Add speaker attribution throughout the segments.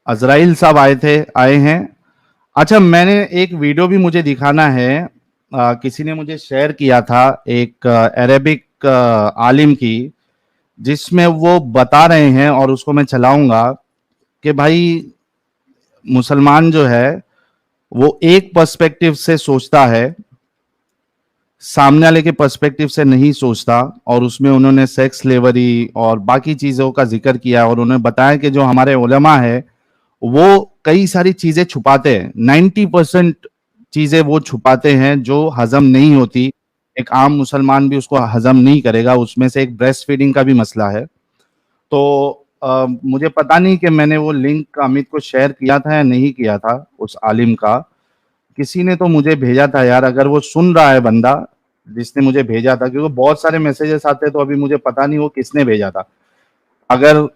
Speaker 1: अजराइल साहब आए हैं। अच्छा, मैंने एक वीडियो भी मुझे दिखाना है। किसी ने मुझे शेयर किया था, एक अरेबिक आलिम की, जिसमें वो बता रहे हैं और उसको मैं चलाऊंगा कि भाई मुसलमान जो है वो एक पर्सपेक्टिव से सोचता है, सामने वाले के पर्सपेक्टिव से नहीं सोचता। और उसमें उन्होंने सेक्स स्लेवरी और बाकी चीजों का जिक्र किया और उन्होंने बताया कि जो हमारे उलमा है वो कई सारी चीजें छुपाते हैं। 90% चीजें वो छुपाते हैं जो हजम नहीं होती। एक आम मुसलमान भी उसको हजम नहीं करेगा। उसमें से एक ब्रेस्ट फीडिंग का भी मसला है। तो मुझे पता नहीं कि मैंने वो लिंक अमित को शेयर किया था या नहीं किया था, उस आलिम का। किसी ने तो मुझे भेजा था यार, अगर वो सुन रहा है बंदा जिसने मुझे भेजा था, क्योंकि बहुत सारे मैसेजेस आते, तो अभी मुझे पता नहीं वो किसने भेजा था। अगर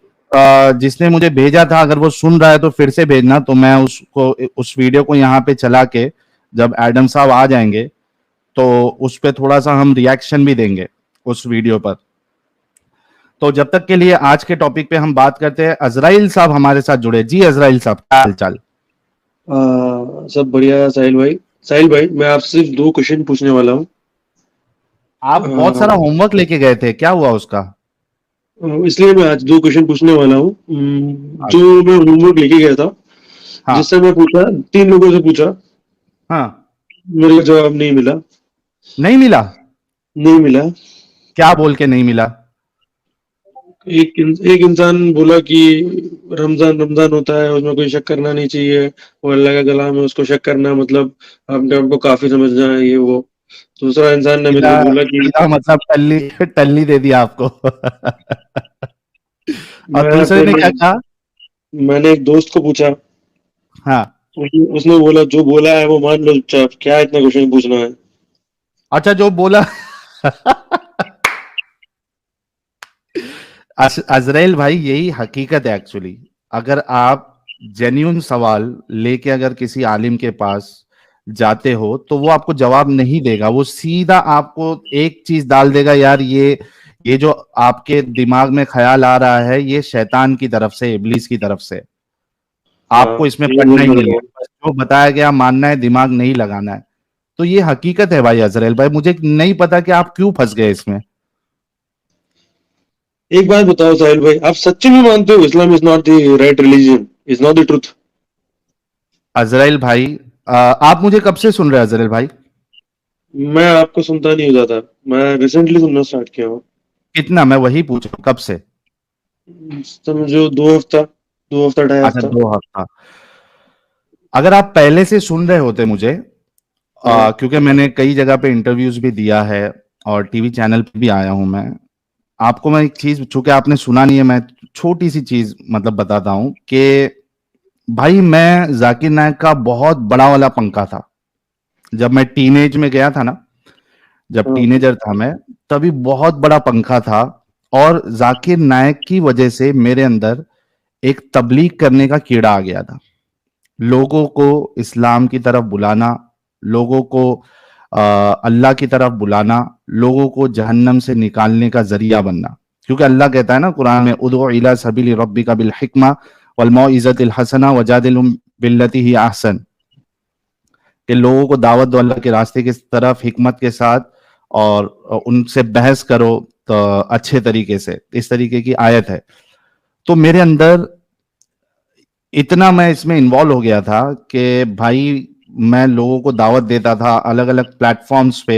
Speaker 1: जिसने मुझे भेजा था अगर वो सुन रहा है तो फिर से भेजना, तो मैं उसको उस वीडियो को यहाँ पे चला के, जब एडम साहब आ जाएंगे तो उस पे थोड़ा सा हम रिएक्शन भी देंगे उस वीडियो पर। तो जब तक के लिए आज के टॉपिक पे हम बात करते हैं। अजराइल साहब हमारे साथ जुड़े। जी अजराइल साहब, क्या हाल चाल?
Speaker 2: सब बढ़िया है साहिल भाई। साहिल भाई, मैं आपसे सिर्फ 2 क्वेश्चन पूछने वाला हूँ।
Speaker 1: आप बहुत सारा होमवर्क लेके गए थे, क्या हुआ उसका?
Speaker 2: इसलिए मैं आज 2 क्वेश्चन पूछने वाला हूँ। जो मैं होमवर्क लेके गया था,
Speaker 1: हाँ
Speaker 2: जिससे मैं पूछा, 3 लोगों से पूछा,
Speaker 1: हाँ।
Speaker 2: मेरे को जवाब नहीं मिला।
Speaker 1: नहीं मिला?
Speaker 2: नहीं मिला।
Speaker 1: क्या बोल के नहीं मिला?
Speaker 2: एक इंसान बोला कि रमजान रमजान होता है, उसमें कोई शक करना नहीं चाहिए, वो अल्लाह का कलाम है, उसको शक करना मतलब अपने आप को काफी समझना है, ये वो। दूसरा इंसान ने मेरे
Speaker 1: सीधा
Speaker 2: को बोला कि
Speaker 1: सीधा मतलब टल्ली टल्ली दे दिया आपको। और
Speaker 2: मैं
Speaker 1: दूसरे
Speaker 2: फिर
Speaker 1: ने क्या कहा?
Speaker 2: मैंने एक दोस्त को पूछा,
Speaker 1: हाँ।
Speaker 2: उसने बोला जो बोला है वो मान लो चुपचाप, क्या इतना क्वेश्चन पूछना है।
Speaker 1: अच्छा, जो बोला। अजरेल भाई, यही हकीकत है एक्चुअली। अगर आप जेन्युइन सवाल लेके अगर किसी आलिम के पास जाते हो तो वो आपको जवाब नहीं देगा। वो सीधा आपको एक चीज डाल देगा, यार ये जो आपके दिमाग में ख्याल आ रहा है ये शैतान की तरफ से, इब्लीस की तरफ से।
Speaker 2: हाँ,
Speaker 1: आपको इसमें
Speaker 2: ये
Speaker 1: पढ़ना
Speaker 2: बोल
Speaker 1: ही नहीं
Speaker 2: रहा
Speaker 1: है,
Speaker 2: हूँ।
Speaker 1: बस जो बताया गया मानना है, दिमाग नहीं लगाना है। तो ये हकीकत है भाई अजरेल भाई, मुझे नहीं पता कि आप क्यों फंस गए इसमें।
Speaker 2: एक बात बताओ साहिल भाई, आप सच्ची में मानते हो Islam is not the right religion, is not the truth?
Speaker 1: Azrael भाई, आप मुझे कब से सुन रहे हैं अजरेल भाई?
Speaker 2: मैं आपको सुनता नहीं होता था, मैं रिसेंटली सुनना स्टार्ट किया हूँ।
Speaker 1: कितना, मैं वही पूछ रहा हूँ, कब से?
Speaker 2: समझो 2 हफ्ता, 2 हफ्ता, ढाई
Speaker 1: अच्छा,
Speaker 2: हफ्ता
Speaker 1: 2 हफ्ता। अगर आप पहले से सुन रहे होते मुझे,
Speaker 2: हाँ।
Speaker 1: क्योंकि मैंने कई जगह पे इंटरव्यूज भी दिया है और टीवी चैनल पे भी आया हूं मैं। आपको मैं एक चीज, चूंकि आपने सुना नहीं है, मैं छोटी सी चीज मतलब बताता हूं कि भाई मैं जाकिर नायक का बहुत बड़ा वाला पंखा था। जब मैं टीनेज में गया था ना, जब
Speaker 2: हाँ।
Speaker 1: टीनेजर था मैं, तभी बहुत बड़ा पंखा था। और जाकिर नायक की वजह से मेरे अंदर एक तबलीग करने का कीड़ा आ गया था। लोगों को इस्लाम की तरफ बुलाना, लोगों को अल्लाह की तरफ बुलाना, लोगों को जहन्नम से निकालने का जरिया बनना। क्योंकि अल्लाह कहता है ना कुरान में, उदउ इला सबीली रब्बिका बिल हिकमा वल मौइज़तिल हसना वजादिलहुम बिल्लती ही अहसन, कि लोगों को दावत दो अल्लाह के रास्ते की तरफ हिकमत के साथ, और उनसे बहस करो तो अच्छे तरीके से। इस तरीके की आयत है। तो मेरे अंदर इतना मैं इसमें इन्वॉल्व हो गया था कि भाई मैं लोगों को दावत देता था अलग अलग प्लेटफॉर्म्स पे।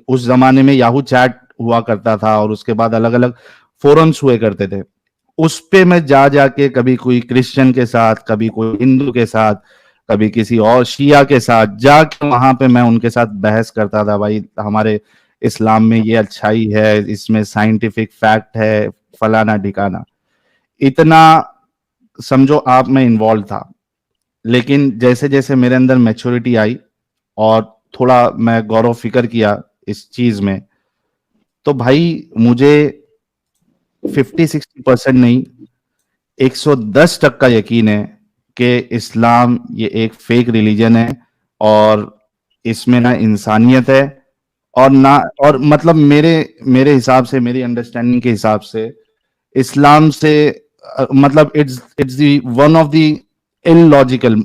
Speaker 1: उस जमाने में याहू चैट हुआ करता था और उसके बाद अलग अलग फोरम्स हुए करते थे। उस पे मैं जा जाके कभी कोई क्रिश्चियन के साथ, कभी कोई हिंदू के साथ, कभी किसी और शिया के साथ जाके वहां पे मैं उनके साथ बहस करता था। भाई हमारे इस्लाम में ये अच्छाई है, इसमें साइंटिफिक फैक्ट है, फलाना ठिकाना। इतना समझो आप में इन्वॉल्व था। लेकिन जैसे जैसे मेरे अंदर मैच्योरिटी आई और थोड़ा मैं गौरव फिक्र किया इस चीज में, तो भाई मुझे 50-60% नहीं, 110 का यकीन है कि इस्लाम ये एक फेक रिलीजन है। और इसमें ना इंसानियत है और ना, और मतलब मेरे मेरे हिसाब से, मेरी अंडरस्टैंडिंग के हिसाब से इस्लाम से मतलब it's the one of the illogical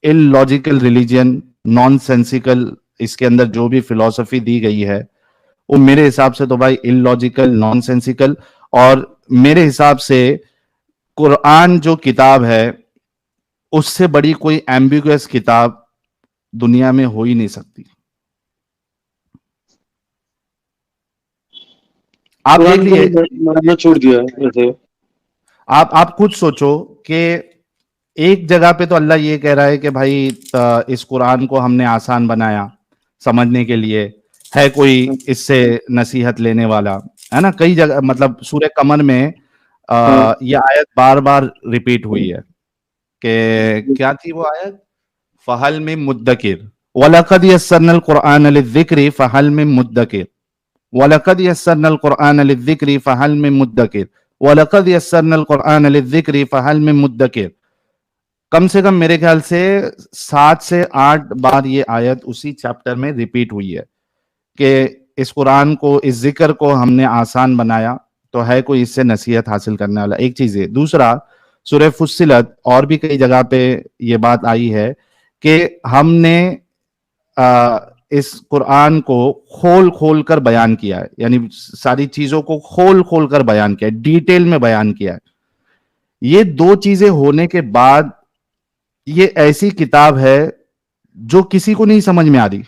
Speaker 1: illogical religion, nonsensical, इसके अंदर जो भी फिलॉसफी दी गई है वो मेरे हिसाब से तो भाई इलॉजिकल, नॉनसेंसिकल। और मेरे हिसाब से कुरान जो किताब है उससे बड़ी कोई एम्बिगुअस किताब दुनिया में हो ही नहीं सकती। आप देख
Speaker 2: कुरान को
Speaker 1: लिए,
Speaker 2: मानना छोड़ दिया है वैसे।
Speaker 1: आप खुद सोचो कि एक जगह पे तो अल्लाह ये कह रहा है कि भाई इस कुरान को हमने आसान बनाया समझने के लिए, है कोई इससे नसीहत लेने वाला, है ना। कई जगह मतलब सूरह कमर में
Speaker 2: हाँ
Speaker 1: ये आयत बार बार रिपीट हुई है कि क्या थी वो आयत, फहल में मुद्दकिर, वलकद यस्सरनल कुरआन लिज़िक्रि फहल में मुद्दकिर, वलकद यस्सरनल कुरआन लिज़िक्रि फहल में मुद्दकिर, वलकद यस्सरनल कुरआन लिज़िक्रि फहल में मुद्दकिर। कम से कम मेरे ख्याल से 7 से 8 बार ये आयत उसी चैप्टर में रिपीट हुई है कि इस कुरान को, इस जिक्र को हमने आसान बनाया, तो है कोई इससे नसीहत हासिल करने वाला। एक चीज है। दूसरा, सूरह फुस्सिलत और भी कई जगह पे ये बात आई है कि हमने इस कुरान को खोल खोल कर बयान किया है, यानी सारी चीजों को खोल खोल कर बयान किया है, डिटेल में बयान किया है। ये दो चीजें होने के बाद ये ऐसी किताब है जो किसी को नहीं समझ में आ रही,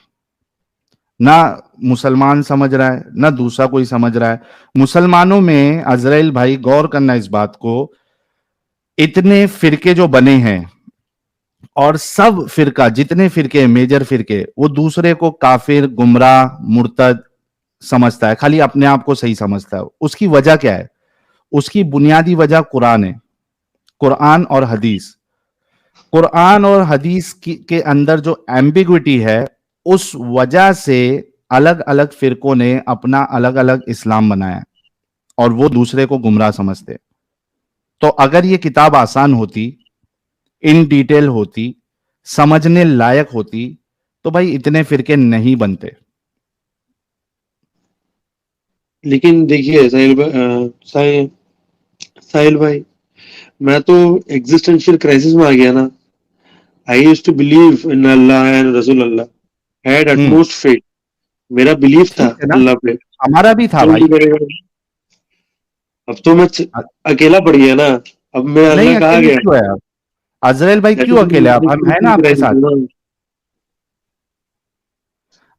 Speaker 1: ना मुसलमान समझ रहा है ना दूसरा कोई समझ रहा है। मुसलमानों में अजराइल भाई गौर करना इस बात को, इतने फिरके जो बने हैं और सब फिरका, जितने फिरके मेजर फिरके, वो दूसरे को काफिर, गुमराह, मुर्तद समझता है, खाली अपने आप को सही समझता है। उसकी वजह क्या है? उसकी बुनियादी वजह कुरान है, कुरान और हदीस। कुरान और हदीस के अंदर जो एम्बिग्विटी है, उस वजह से अलग अलग फिरकों ने अपना अलग अलग इस्लाम बनाया और वो दूसरे को गुमराह समझते। तो अगर ये किताब आसान होती, इन डिटेल होती, समझने लायक होती, तो भाई इतने फिरके नहीं बनते।
Speaker 2: लेकिन देखिए साहिल भाई, मैं तो एग्जिस्टेंशियल क्राइसिस में आ गया ना। I used to believe in Allah and रसूल Allah, had
Speaker 1: hmm,
Speaker 2: utmost faith. मेरा बिलीव था
Speaker 1: ठीक है ना,
Speaker 2: अल्लाह पे।
Speaker 1: हमारा भी था
Speaker 2: जो भी
Speaker 1: भाई।
Speaker 2: करेगा। अब तो मैं अकेला पड़ गया ना। अब मैं
Speaker 1: नहीं,
Speaker 2: अल्लाह कहाँ
Speaker 1: अकेले
Speaker 2: गया?
Speaker 1: क्यों है आप? अजरेल भाई
Speaker 2: दैट
Speaker 1: क्यों
Speaker 2: इज
Speaker 1: अकेले? आप, हम है ना आपके साथ।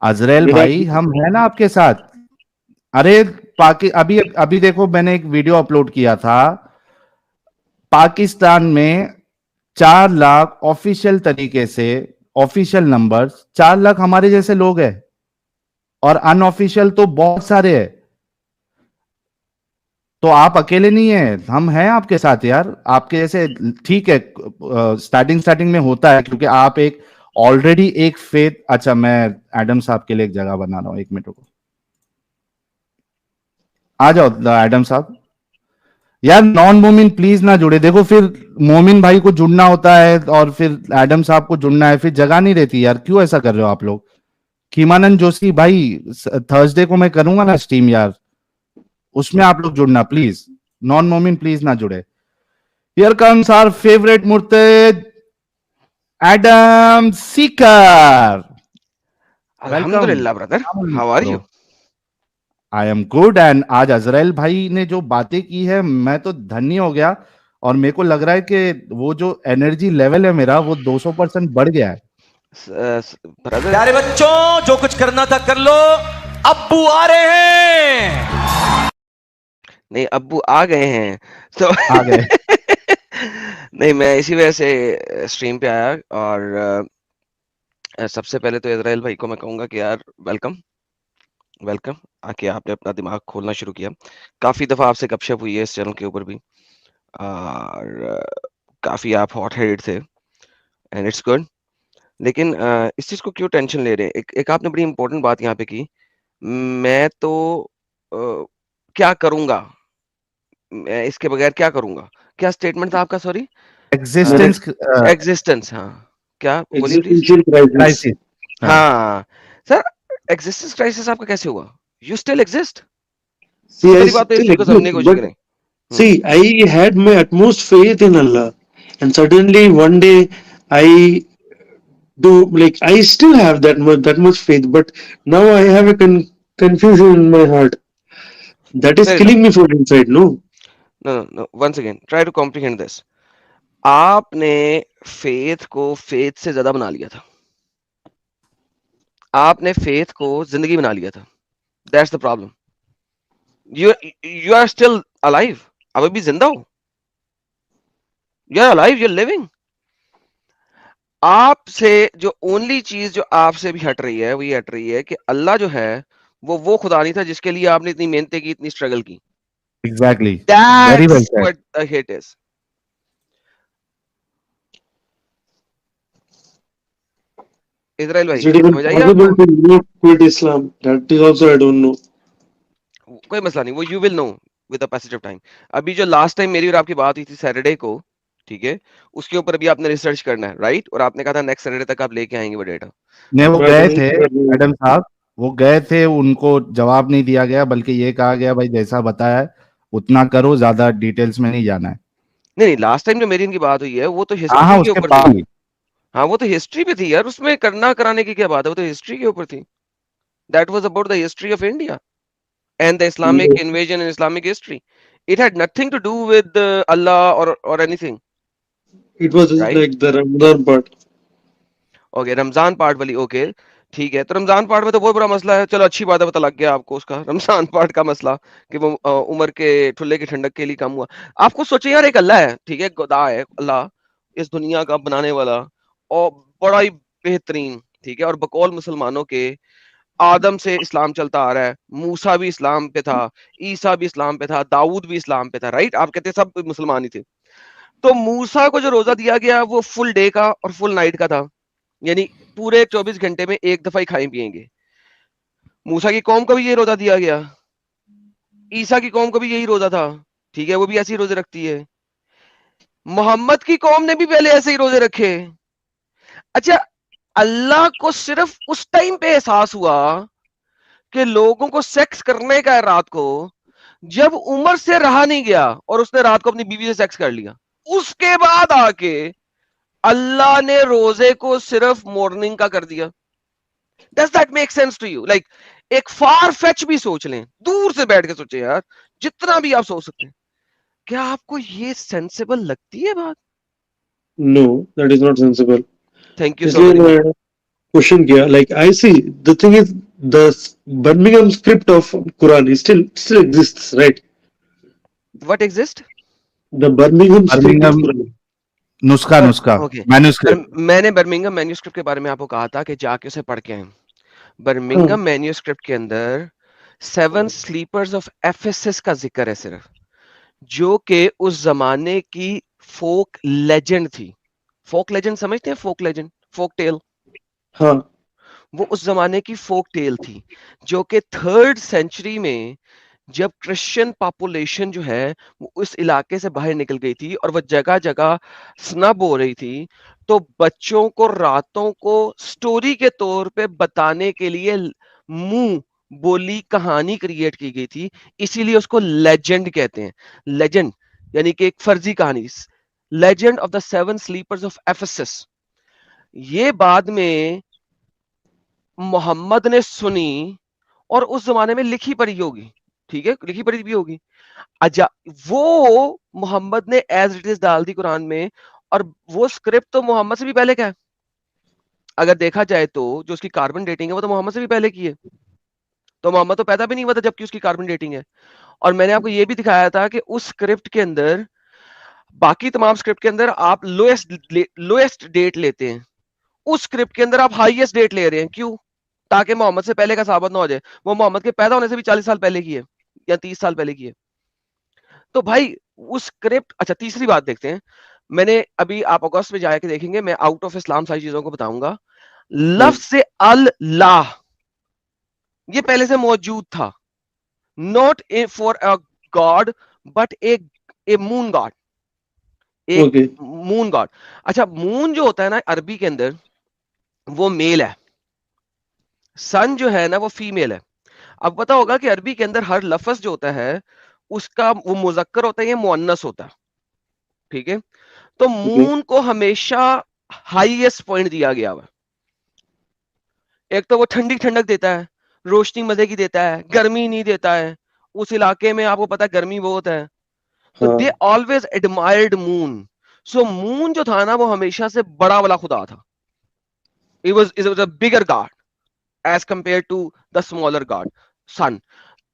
Speaker 1: अजरेल
Speaker 2: मेरा
Speaker 1: भाई हम है ना आपके साथ। अरे अभी अभी देखो, मैंने एक वीडियो अपलोड किया था। पाकिस्तान में 4 लाख ऑफिशियल तरीके से, ऑफिशियल नंबर्स 4 लाख हमारे जैसे लोग हैं, और अनऑफिशियल तो बहुत सारे हैं। तो आप अकेले नहीं है, हम हैं आपके साथ यार, आपके जैसे। ठीक है, स्टार्टिंग स्टार्टिंग में होता है क्योंकि आप एक ऑलरेडी एक फेथ। अच्छा, मैं एडम साहब के लिए एक जगह बना रहा हूं, 1 मिनट को। आ जाओ एडम साहब। यार नॉन मोमिन प्लीज ना जुड़े, देखो फिर मोमिन भाई को जुड़ना होता है और फिर एडम साहब को जुड़ना है, फिर जगह नहीं रहती यार। क्यों ऐसा कर रहे हो आप लोग? खीमानंद जोशी भाई, थर्सडे को मैं करूंगा ना स्ट्रीम यार, उसमें आप लोग जुड़ना प्लीज। नॉन मोमिन प्लीज ना जुड़े। हियर कम्स आवर फेवरेट मुर्तद एडम सीकर। वेलकम।
Speaker 3: अल्हम्दुलिल्लाह brother, how are
Speaker 1: bro,
Speaker 3: you?
Speaker 1: I am good. And आज अजराइल भाई ने जो बातें की है, मैं तो धन्य हो गया। और मेरे को लग रहा है कि वो जो एनर्जी लेवल है मेरा, वो 200% बढ़ गया है।
Speaker 3: ब्रदर
Speaker 4: प्यारे बच्चों, जो कुछ करना था कर लो, अब्बू आ रहे हैं।
Speaker 3: नहीं, अब्बू आ गए हैं तो
Speaker 1: आ गए।
Speaker 3: नहीं, मैं इसी वजह से स्ट्रीम पे आया। और सबसे पहले तो इजराइल भाई को मैं कहूंगा कि यार वेलकम वेलकम, आके आपने अपना दिमाग खोलना शुरू किया। काफी दफा आपसे गपशप हुई है इस चैनल के ऊपर भी, और काफी आप हॉट हेडेड थे, एंड इट्स गुड। लेकिन इस चीज को क्यों टेंशन ले रहे हैं? एक आपने बड़ी इंपॉर्टेंट बात यहाँ पे की। मैं तो अ, क्या करूंगा, मैं इसके बगैर क्या करूंगा? क्या स्टेटमेंट था आपका? सॉरी।
Speaker 2: मेरा
Speaker 1: एग्जिस्टेंस
Speaker 3: एग्जिस्टेंस, हाँ, क्या बोलिए प्लीज।
Speaker 2: Existential crisis.
Speaker 1: क्राइसिस। हाँ।
Speaker 3: हाँ सर, एग्जिस्टेंस क्राइसिस आपका कैसे हुआ? You still exist.
Speaker 2: See,
Speaker 3: सबसे
Speaker 2: I
Speaker 3: बड़ी बात तो इस
Speaker 2: still
Speaker 3: चीज को समझने
Speaker 2: exist,
Speaker 3: की कोशिश
Speaker 2: but
Speaker 3: करें।
Speaker 2: see, I had my utmost faith in Allah. and suddenly one day I do, like, I still have that much faith, but now I have a confusion in my heart that is
Speaker 3: Fair enough.
Speaker 2: killing me from inside. No,
Speaker 3: No. Once again, try to comprehend this. आपने faith को faith से ज्यादा बना लिया था. आपने faith को जिंदगी बना लिया था. That's the problem. You are still alive. अभी भी जिंदा हो. You're alive. You're living. आपसे जो ओनली चीज जो आपसे भी हट रही है, वही हट रही है कि अल्लाह जो है वो खुदा नहीं था जिसके लिए आपने इतनी मेहनतें की, इतनी स्ट्रगल की.
Speaker 1: Exactly. Very well
Speaker 3: That's
Speaker 1: said.
Speaker 3: what the hit is. Israel भाई
Speaker 2: is it even
Speaker 3: समझ आई
Speaker 2: possible
Speaker 3: आपको?
Speaker 2: to quit Islam? That is also I don't know.
Speaker 3: कोई मसला नहीं, वो you will know with the passage of time. अभी जो last time मेरी और आपकी बात हुई थी सैटरडे को, ठीक है, उसके ऊपर अभी आपने रिसर्च करना है, राइट? और आपने कहा था नेक्स्ट सैटरडे तक आप लेके आएंगे वो डेटा.
Speaker 1: नहीं, वो
Speaker 2: मैं
Speaker 1: गए
Speaker 2: वही
Speaker 1: थे
Speaker 2: कर रहा हूँ।
Speaker 1: मैडम साहब, वो गए थे, उनको जवाब नहीं दिया गया, बल्कि ये कहा गया भाई जैसा बताया है उतना करो, ज्यादा डिटेल्स में नहीं जाना है.
Speaker 3: नहीं, लास्ट टाइम जो मेरी इनकी बात हुई है वो तो
Speaker 1: हाँ
Speaker 3: हिस्ट्री
Speaker 1: हाँ,
Speaker 3: के
Speaker 1: उसके
Speaker 3: ऊपर
Speaker 1: बाद
Speaker 3: थी. हाँ, वो तो हिस्ट्री पे थी यार, उसमें करना कराने की क्या बात है, वो तो हिस्ट्री के ऊपर थी. That was about the history of India and the Islamic
Speaker 2: No,
Speaker 3: invasion in Islamic history. It had nothing to do with Allah or anything,
Speaker 2: it was
Speaker 3: right?
Speaker 2: like the Ramadan part.
Speaker 3: Okay, Ramzan part वाली. Okay, ठीक है. तो Ramzan part में तो बहुत बड़ा मसला है. चलो अच्छी बात है, पता लग गया आपको उसका रमजान पार्ट का मसला कि वो उमर के ठुल्ले की ठंडक के लिए कम हुआ. आपको सोचिए यार, एक अल्लाह है, ठीक है, खुदा है अल्लाह, इस दुनिया का बनाने वाला, और बड़ा ही बेहतरीन, ठीक है. और बकौल मुसलमानों के आदम से इस्लाम चलता आ रहा है, मूसा भी इस्लाम पे था, ईसा भी इस्लाम पे था, दाऊद भी इस्लाम पे था, राइट? आप कहते हैं सब मुसलमान ही थे. तो मूसा को जो रोजा दिया गया वो फुल डे का और फुल नाइट का था, यानी पूरे 24 घंटे में एक दफा ही खाएं पिएंगे. मूसा की कौम को भी ये रोजा दिया गया, ईसा की कौम को भी यही रोजा था, ठीक है, वो भी ऐसे ही रोजे रखती है. मोहम्मद की कौम ने भी पहले ऐसे ही रोजे रखे. अच्छा, अल्लाह को सिर्फ उस टाइम पे एहसास हुआ कि लोगों को सेक्स करने का है रात को, जब उमर से रहा नहीं गया और उसने रात को अपनी बीवी से सेक्स कर लिया. उसके बाद आके अल्लाह ने रोजे को सिर्फ मॉर्निंग का कर दिया. Does that make sense to you? Like एक फार फेच भी सोच लें, दूर से बैठ के सोचे यार, जितना भी आप सोच सकते हैं, क्या आपको ये सेंसिबल लगती है बात?
Speaker 2: No, that is not sensible.
Speaker 3: Thank you सो
Speaker 2: इसलिए
Speaker 3: वेरी मच.
Speaker 2: मैं क्वेश्चन किया. Like I see, the thing is, the Birmingham script of Quran is still exists, right?
Speaker 3: What exist?
Speaker 2: The Birmingham script of
Speaker 1: Birmingham
Speaker 2: Quran.
Speaker 1: नुस्खा
Speaker 3: okay,
Speaker 1: manuscript.
Speaker 3: मैंने Birmingham manuscript के बारे में आपको कहा था कि जाके उसे पढ़ के आए. बर्मिंघम मैन्यूस्क्रिप्ट के अंदर 7 स्लीपर्स ऑफ एफेसस का जिक्र है सिर्फ, जो कि उस जमाने की फोक लेजेंड थी. फोक लेजेंड समझते हैं? फोक लेजेंड, फोक टेल,
Speaker 2: हाँ,
Speaker 3: वो उस जमाने की फोक टेल थी, जो कि 3rd सेंचुरी में जब क्रिश्चियन पॉपुलेशन जो है वो उस इलाके से बाहर निकल गई थी और वो जगह जगह स्नब हो रही थी, तो बच्चों को रातों को स्टोरी के तौर पे बताने के लिए मुंह बोली कहानी क्रिएट की गई थी. इसीलिए उसको लेजेंड कहते हैं. लेजेंड यानी कि एक फर्जी कहानी. Legend of the 7 sleepers of Ephesus. ये बाद में मोहम्मद ने सुनी और उस जमाने में लिखी पढ़ी होगी, ठीक है, लिखी पढ़ी भी होगी. अच्छा, वो मोहम्मद ने एज इट इज डाल दी कुरान में, और वो स्क्रिप्ट तो मोहम्मद से भी पहले का है. अगर देखा जाए तो जो उसकी कार्बन डेटिंग है वो तो मोहम्मद से भी पहले की है. तो मोहम्मद तो पैदा भी नहीं हुआ था जबकि उसकी कार्बन डेटिंग है. और मैंने आपको ये भी दिखाया था कि उस स्क्रिप्ट के अंदर, बाकी तमाम स्क्रिप्ट के अंदर आप लोएस्ट डेट लेते हैं, उस स्क्रिप्ट के अंदर आप हाईएस्ट डेट ले रहे हैं. क्यों? ताकि मोहम्मद से पहले का साबित ना हो जाए. वो मोहम्मद के पैदा होने से भी 40 साल पहले की है या 30 साल पहले की है. तो भाई उस स्क्रिप्ट. अच्छा, तीसरी बात देखते हैं. मैंने अभी, आप अगस्त में जाके देखेंगे, मैं आउट ऑफ इस्लाम सारी चीजों को बताऊंगा. लफ्ज से अल्लाह ये पहले से मौजूद था, not for a God but A moon God, एक
Speaker 2: okay.
Speaker 3: Moon God. अच्छा, मून जो होता है ना अरबी के अंदर, वो मेल है. सन जो है ना वो फीमेल है. अब पता होगा कि अरबी के अंदर हर लफ्ज जो होता है उसका वो मुजक्कर होता है या मुअन्नस होता है, ठीक है. तो मून को हमेशा हाईएस्ट पॉइंट दिया गया हुआ। एक तो वो ठंडी ठंडक देता है, रोशनी मजे की देता है, गर्मी नहीं देता है। उस इलाके में आपको पता है गर्मी बहुत है, तो they always admired moon. So moon जो था ना, वो हमेशा से बड़ा वाला खुदा था। It was a bigger god as compared to the smaller god sun.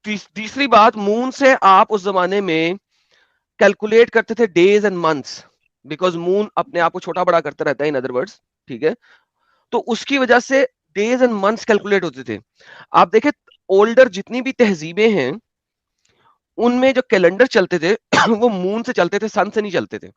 Speaker 3: तीसरी बात, मून से आप उस जमाने में कैलकुलेट करते थे days and months, because moon अपने आप को छोटा बड़ा करता रहता है, इन अदर वर्ड्स, ठीक है। तो उसकी वजह से डेज एंड मंथ्स कैलकुलेट होते थे। आप देखें, ओल्डर जितनी भी तहजीबें हैं, उनमें जो कैलेंडर चलते थे वो मून से चलते थे, सन से नहीं चलते थे।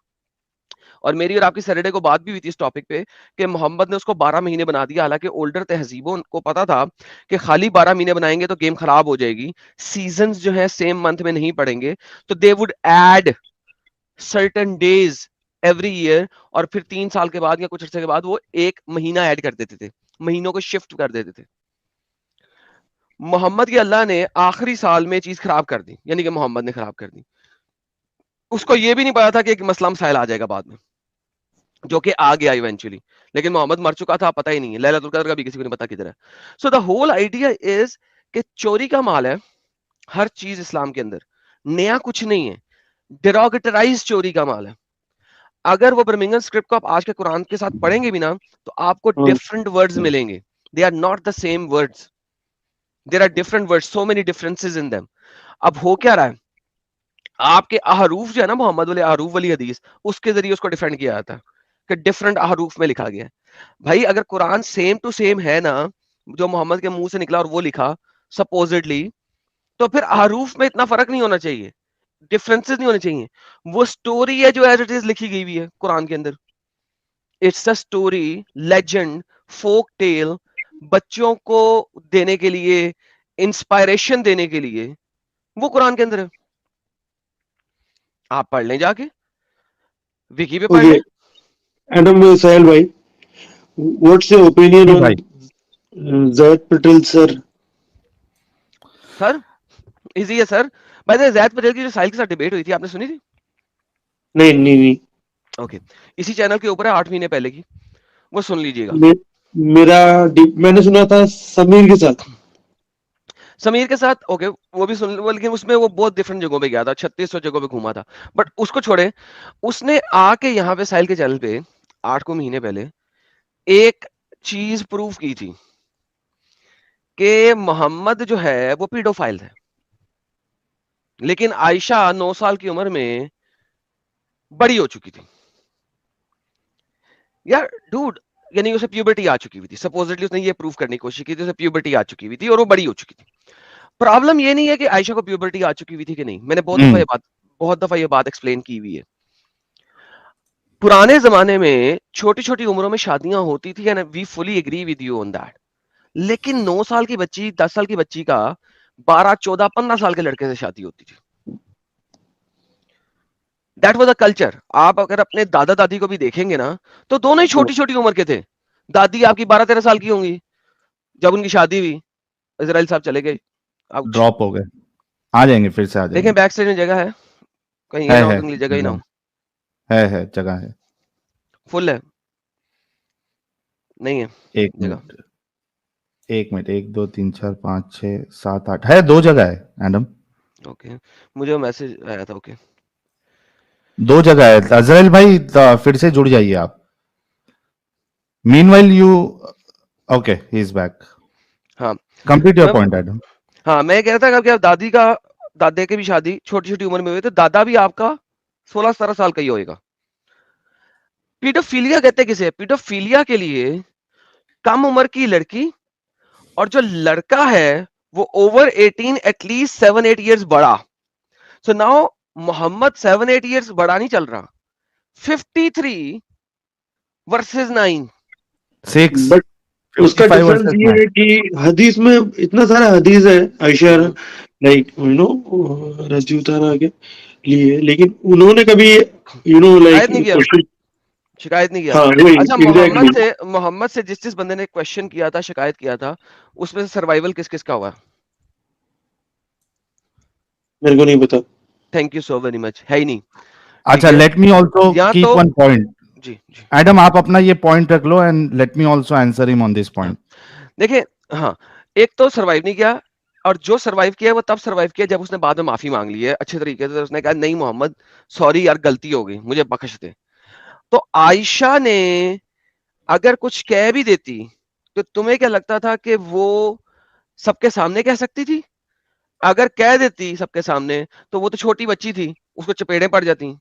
Speaker 3: और मेरी और आपकी सैटरडे को बात भी हुई थी इस टॉपिक पे कि मोहम्मद ने उसको 12 महीने बना दिया। हालांकि ओल्डर तहजीबों को पता था कि खाली 12 महीने बनाएंगे तो गेम खराब हो जाएगी, सीजन्स जो है सेम मंथ में नहीं पड़ेंगे, तो they would add certain days every year, और फिर 3 साल के बाद या कुछ अर्से के बाद वो एक महीना ऐड कर देते थे, महीनों को शिफ्ट कर देते थे। मोहम्मद के अल्लाह ने आखिरी साल में चीज खराब कर दी, यानी कि मोहम्मद ने खराब कर दी। उसको ये भी नहीं पता था कि एक मसला मसाइल आ जाएगा बाद में, जो कि आ गया इवेंचुअली। लेकिन मोहम्मद मर चुका था, पता ही नहीं है, लैलतुल कद्र का भी किसी को नहीं पता किधर है। So the whole idea is कि चोरी का माल है हर चीज इस्लाम के अंदर, नया कुछ नहीं है। डेरोगेटराइज चोरी का माल है। अगर वो बर्मिंघम स्क्रिप्ट को आप आज के कुरान के साथ पढ़ेंगे भी ना, तो आपको डिफरेंट वर्ड्स मिलेंगे। They are not the same words, there are different words, so many differences in them. अब हो क्या रहा है, आपके अहरूफ जो है ना, मोहम्मद वाले अहरूफ वाली हदीस, उसके जरिए उसको डिफरेंट किया जाता है कि डिफरेंट अहरूफ में लिखा गया है। भाई अगर कुरान सेम टू सेम है ना, जो मोहम्मद के मुंह से निकला और वो लिखा सपोजिटली, तो फिर अहरूफ में इतना फर्क नहीं होना चाहिए, डिफरेंसेस नहीं होने चाहिए। वो स्टोरी है जो एज इट इज लिखी गई हुई है कुरान के अंदर। It's a story, legend, folk tale, बच्चों को देने के लिए, इंस्पायरेशन देने के लिए, वो कुरान के अंदर है। आप पढ़ लें जाके, विकी पे पढ़ लें।
Speaker 2: एडम साहिल भाई, व्हाट्स योर ओपिनियन
Speaker 1: जी
Speaker 2: ऑन
Speaker 1: भाई।
Speaker 2: Zaid Patel sir?
Speaker 3: Sir easy है sir. By the way, Zaid Patel की जो साहिल के साथ डिबेट हुई थी, आपने सुनी थी?
Speaker 2: नहीं।
Speaker 3: ओके, इसी चैनल के ऊपर है, 8 महीने पहले की, वो सुन लीजिएगा।
Speaker 2: मैंने सुना था समीर के साथ।
Speaker 3: समीर के साथ ओके, वो भी सुन, लेकिन उसमें वो बहुत डिफरेंट जगहों पे गया था, 3600 जगहों पे घूमा था। बट उसको छोड़े, उसने आके यहाँ पे साहिल के चैनल पे 8 को महीने पहले एक चीज प्रूव की थी कि मोहम्मद जो है वो पीडोफाइल है, लेकिन आयशा 9 साल की उम्र में बड़ी हो चुकी थी। यार डूड, यानी उसे प्यूबर्टी आ चुकी हुई थी, सपोजिटली उसने ये प्रूव करने की कोशिश की थी उसे प्यूबर्टी आ चुकी हुई थी और वो बड़ी हो चुकी थी। प्रॉब्लम ये नहीं है कि आयशा को प्यूबर्टी आ चुकी हुई थी कि नहीं, मैंने बहुत दफा ये बात एक्सप्लेन की हुई है। पुराने जमाने में छोटी छोटी उम्रों में शादियां होती थी, and we fully agree with you on that. लेकिन 9 साल की बच्ची, 10 साल की बच्ची का 12, 14, 15 साल के लड़के से शादी होती थी। That was a culture. आप अगर अपने दादा दादी को भी देखेंगे ना, तो दोनों ही छोटी छोटी उम्र के थे। दादी आपकी 12-13 साल की होंगी जब उनकी शादी हुई। इजराइल साहब चले गए,
Speaker 1: ड्रॉप हो गए, आ जाएंगे, फिर से आ
Speaker 3: देखें
Speaker 1: जाएंगे।
Speaker 3: बैक साइड में जगह है, कहीं ये ना हो अगली जगह ही ना हो।
Speaker 1: है जगह है।
Speaker 3: फुल है, नहीं है
Speaker 1: एक
Speaker 3: जगह।
Speaker 1: मिनट, 1 मिनट, 1 2 3 4 5 6 7 8 है, 2 जगह है एडम,
Speaker 3: ओके, मुझे मैसेज आया था। ओके,
Speaker 1: 2 जगह है। अजरैल भाई फिर से जुड़ जाइए आप। Meanwhile you, okay, he is back.
Speaker 3: हाँ
Speaker 1: कंप्लीट योर पॉइंट एडम।
Speaker 3: हाँ, मैं कह रहा था कि आप दादी का, दादे की भी शादी छोटी छोटी उम्र में हुई, तो दादा भी आपका 16-17 साल का ही होएगा। पीडोफिलिया कहते किसे? पीडोफिलिया के लिए कम उम्र की लड़की, और जो लड़का है वो ओवर 18, एटलीस्ट 7-8 इयर्स बड़ा। सो नाउ मोहम्मद 7-8 इयर्स बड़ा नहीं चल रहा, 53 वर्सेस 9।
Speaker 1: 6
Speaker 2: बट उसका
Speaker 1: 55
Speaker 2: डिफरेंस
Speaker 1: वर्सेस
Speaker 2: ये
Speaker 1: 9।
Speaker 2: है कि हदीस में इतना सारा हदीस है आयशा, लाइक रजूताना के लिए, लेकिन उन्होंने कभी
Speaker 3: शायद नहीं किया,
Speaker 2: क्वेश्चन।
Speaker 3: शिकायत नहीं किया।
Speaker 2: हाँ वही
Speaker 3: अच्छा,
Speaker 2: एग्जैक्टली,
Speaker 3: मोहम्मद से जिस बंदे ने क्वेश्चन किया था, शिकायत किया था, उसमें से सर्वाइवल किस किस का हुआ?
Speaker 2: मेरे को नहीं पता।
Speaker 3: Thank you so very much, है ही नहीं।
Speaker 1: अच्छा,
Speaker 3: है?
Speaker 1: लेट मी ऑल्सो
Speaker 3: या
Speaker 1: कीप
Speaker 3: तो
Speaker 1: वन पॉइंट।
Speaker 3: जी जी
Speaker 1: एडम, आप अपना ये पॉइंट रख लो and let me also answer him on this
Speaker 3: हाँ
Speaker 1: पॉइंट।
Speaker 3: देखिए, हाँ, एक तो सर्वाइव नहीं किया, और जो सर्वाइव किया वो तब सर्वाइव किया जब उसने बाद में माफी मांग ली है अच्छे तरीके से। उसने कहा नहीं मोहम्मद, सॉरी यार, गलती हो गई, मुझे बख्श दे। तो आयशा ने अगर कुछ कह भी देती, तो तुम्हें क्या लगता था कि वो सबके सामने कह सकती थी? अगर कह देती सबके सामने, तो वो तो छोटी बच्ची थी, उसको चपेड़े पड़ जाती।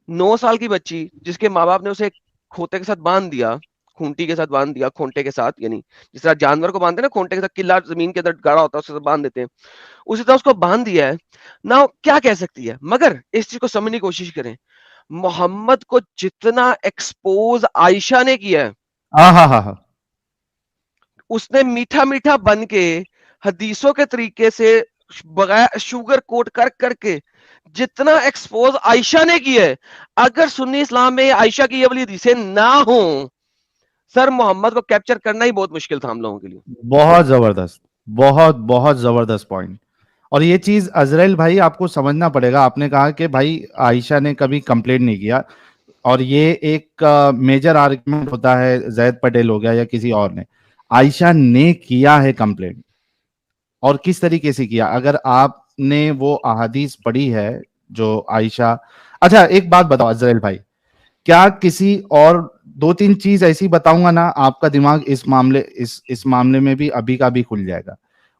Speaker 3: 9 साल की बच्ची जिसके माँ-बाप ने उसे खोते के साथ बाँध दिया, खूंटी के साथ बाँध दिया, खोंटे के साथ, यानी जिस तरह जानवर को बाँधते हैं ना खोंटे के साथ, किला ज़मीन के अंदर गाड़ा होता है उसके साथ बाँध देते हैं, उसी तरह उसको बाँध दिया है। नाउ क्या कह सकती है? मगर इस चीज़ को समझने की कोशिश करें, मोहम्मद को जितना एक्सपोज़ आयशा ने किया है,
Speaker 1: हाँ हाँ हाँ हाँ,
Speaker 3: उसने मीठा-मीठा बन के, हदीसों के तरीके से, बगैर शुगर कोट कर करके जितना एक्सपोज आयशा ने किया है, अगर सुन्नी इस्लाम में आयशा की ये वाली हदीसें ना हो, सर मोहम्मद को कैप्चर करना ही बहुत मुश्किल था हम लोगों के लिए।
Speaker 1: बहुत जबरदस्त, बहुत बहुत जबरदस्त पॉइंट। और ये चीज अजरैल भाई आपको समझना पड़ेगा। आपने कहा कि भाई आयशा ने कभी कंप्लेंट नहीं किया, और ये एक मेजर आर्गुमेंट होता है, जैद पटेल हो गया या किसी और ने। आयशा ने किया है कंप्लेंट, और किस तरीके से किया, अगर आपने वो अहादीस पढ़ी है जो आयशा। अच्छा, एक बात बताओ अजरैल भाई, क्या किसी और दो तीन चीज ऐसी बताऊंगा ना, आपका दिमाग इस मामले में भी अभी का भी खुल जाएगा।